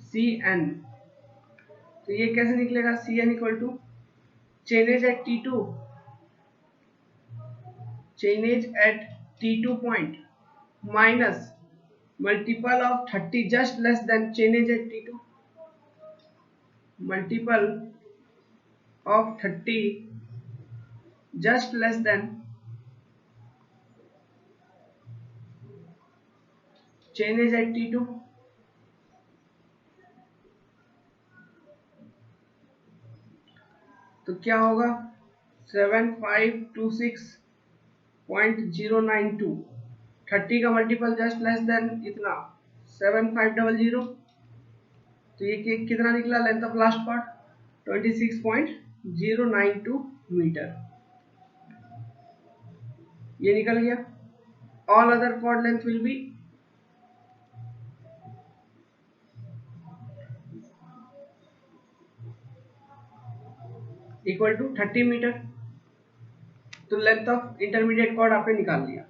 C N, तो ये कैसे निकलेगा? C N equal to chainage at T2, chainage at T2 point minus multiple of 30 just less than chainage at T2, multiple of 30 just less than change at T2, तो क्या होगा? 7526.092, 30 का मल्टीपल जस्ट लेस देन इतना 7500, तो ये कितना निकला length of last part? 26.092 metre, ये निकल गया। All other chord length will be equal to 30 metre, तो लेंथ ऑफ इंटरमीडिएट कॉर्ड आपने निकाल लिया।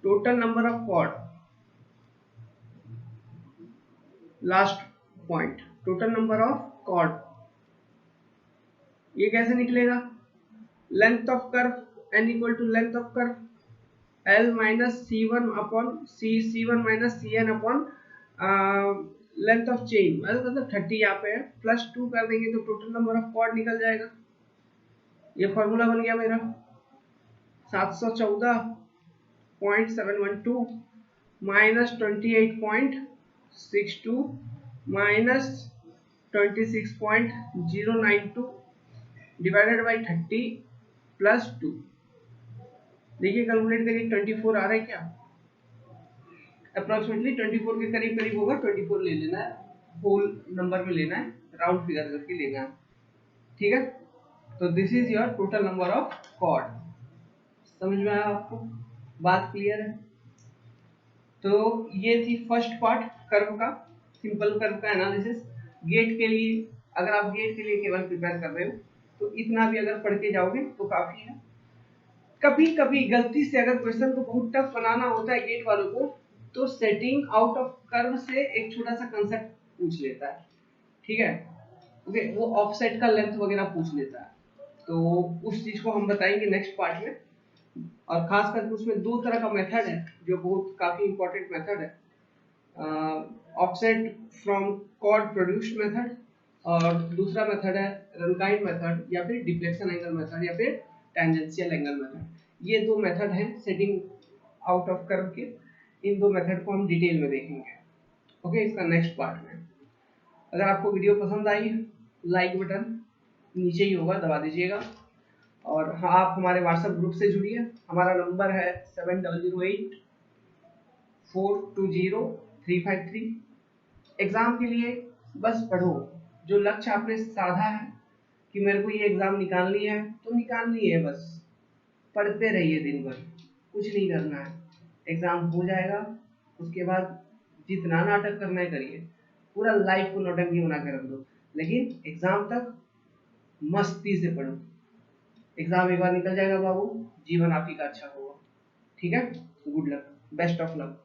Total number of chord last point, total number of chord, ये कैसे निकलेगा? Length of curve n equal to length of curve L minus C1 upon C1 minus CN upon length of chain, मतलब 30 यहाँ पे है, प्लस 2 कर देंगे तो टोटल नंबर ऑफ कॉर्ड निकल जाएगा। ये फॉर्मूला बन गया मेरा 714.712 minus 28.62 minus 26.092 divided by 30 plus 2। देखिए कैलकुलेट करिए, 24 आ रहा है क्या? अप्रोक्सीमेटली 24 के करीब करीब होगा। 24 ले लेना है, होल नंबर में लेना है, राउंड फिगर करके लेना है, ठीक है। तो this is your total number of chord. समझ में आया आपको? बात क्लियर है? तो ये थी फर्स्ट पार्ट कर्व का, सिंपल कर्व का एनालिसिस। गेट के लिए, अगर आप गेट के लिए केवल प्रिपेयर कर रहे हो तो इतना भी अगर पढ़ के जाओगे तो काफी है। कभी कभी गलती से अगर क्वेश्चन को बहुत टफ बनाना होता है गेट वालों को, तो सेटिंग आउट ऑफ कर्व से एक छोटा सा कंसेप्ट पूछ लेता है, ठीक है। ओके, वो ऑफसेट का लेंथ वगैरह पूछ लेता है, तो उस चीज को हम बताएंगे नेक्स्ट पार्ट में। और खास करके उसमें दो तरह का मेथड है जो बहुत काफी इंपॉर्टेंट मेथड है, offset from chord produced method, और दूसरा मेथड है रनकाइंड मेथड, या फिर डिफ्लेक्शन एंगल मेथड, या फिर टेंजेंशियल एंगल मेथड। ये दो मेथड हैं सेटिंग आउट ऑफ कर्व के। इन दो मेथड को हम डिटेल में देखेंगे, ओके, इसका नेक्स्ट पार्ट में। अगर आपको वीडियो पसंद आई, लाइक बटन नीचे ही होगा, दबा दीजिएगा। और हाँ, आप हमारे व्हाट्सएप ग्रुप से जुड़िए। हमारा नंबर है 7008420353। एग्जाम के लिए बस पढ़ो, जो लक्ष्य आपने साधा है कि मेरे को ये एग्जाम निकालनी है तो निकालनी है, बस पढ़ते रहिए दिन भर, कुछ नहीं करना है। एग्जाम हो जाएगा, उसके बाद जितना नाटक करना है करिए, पूरा लाइफ को नौटंकी बना के रख दो, लेकिन एग्जाम तक मस्ती से पढ़ो। एग्जाम एक बार निकल जाएगा बाबू, जीवन आप ही का अच्छा होगा, ठीक है। Good luck, best of luck.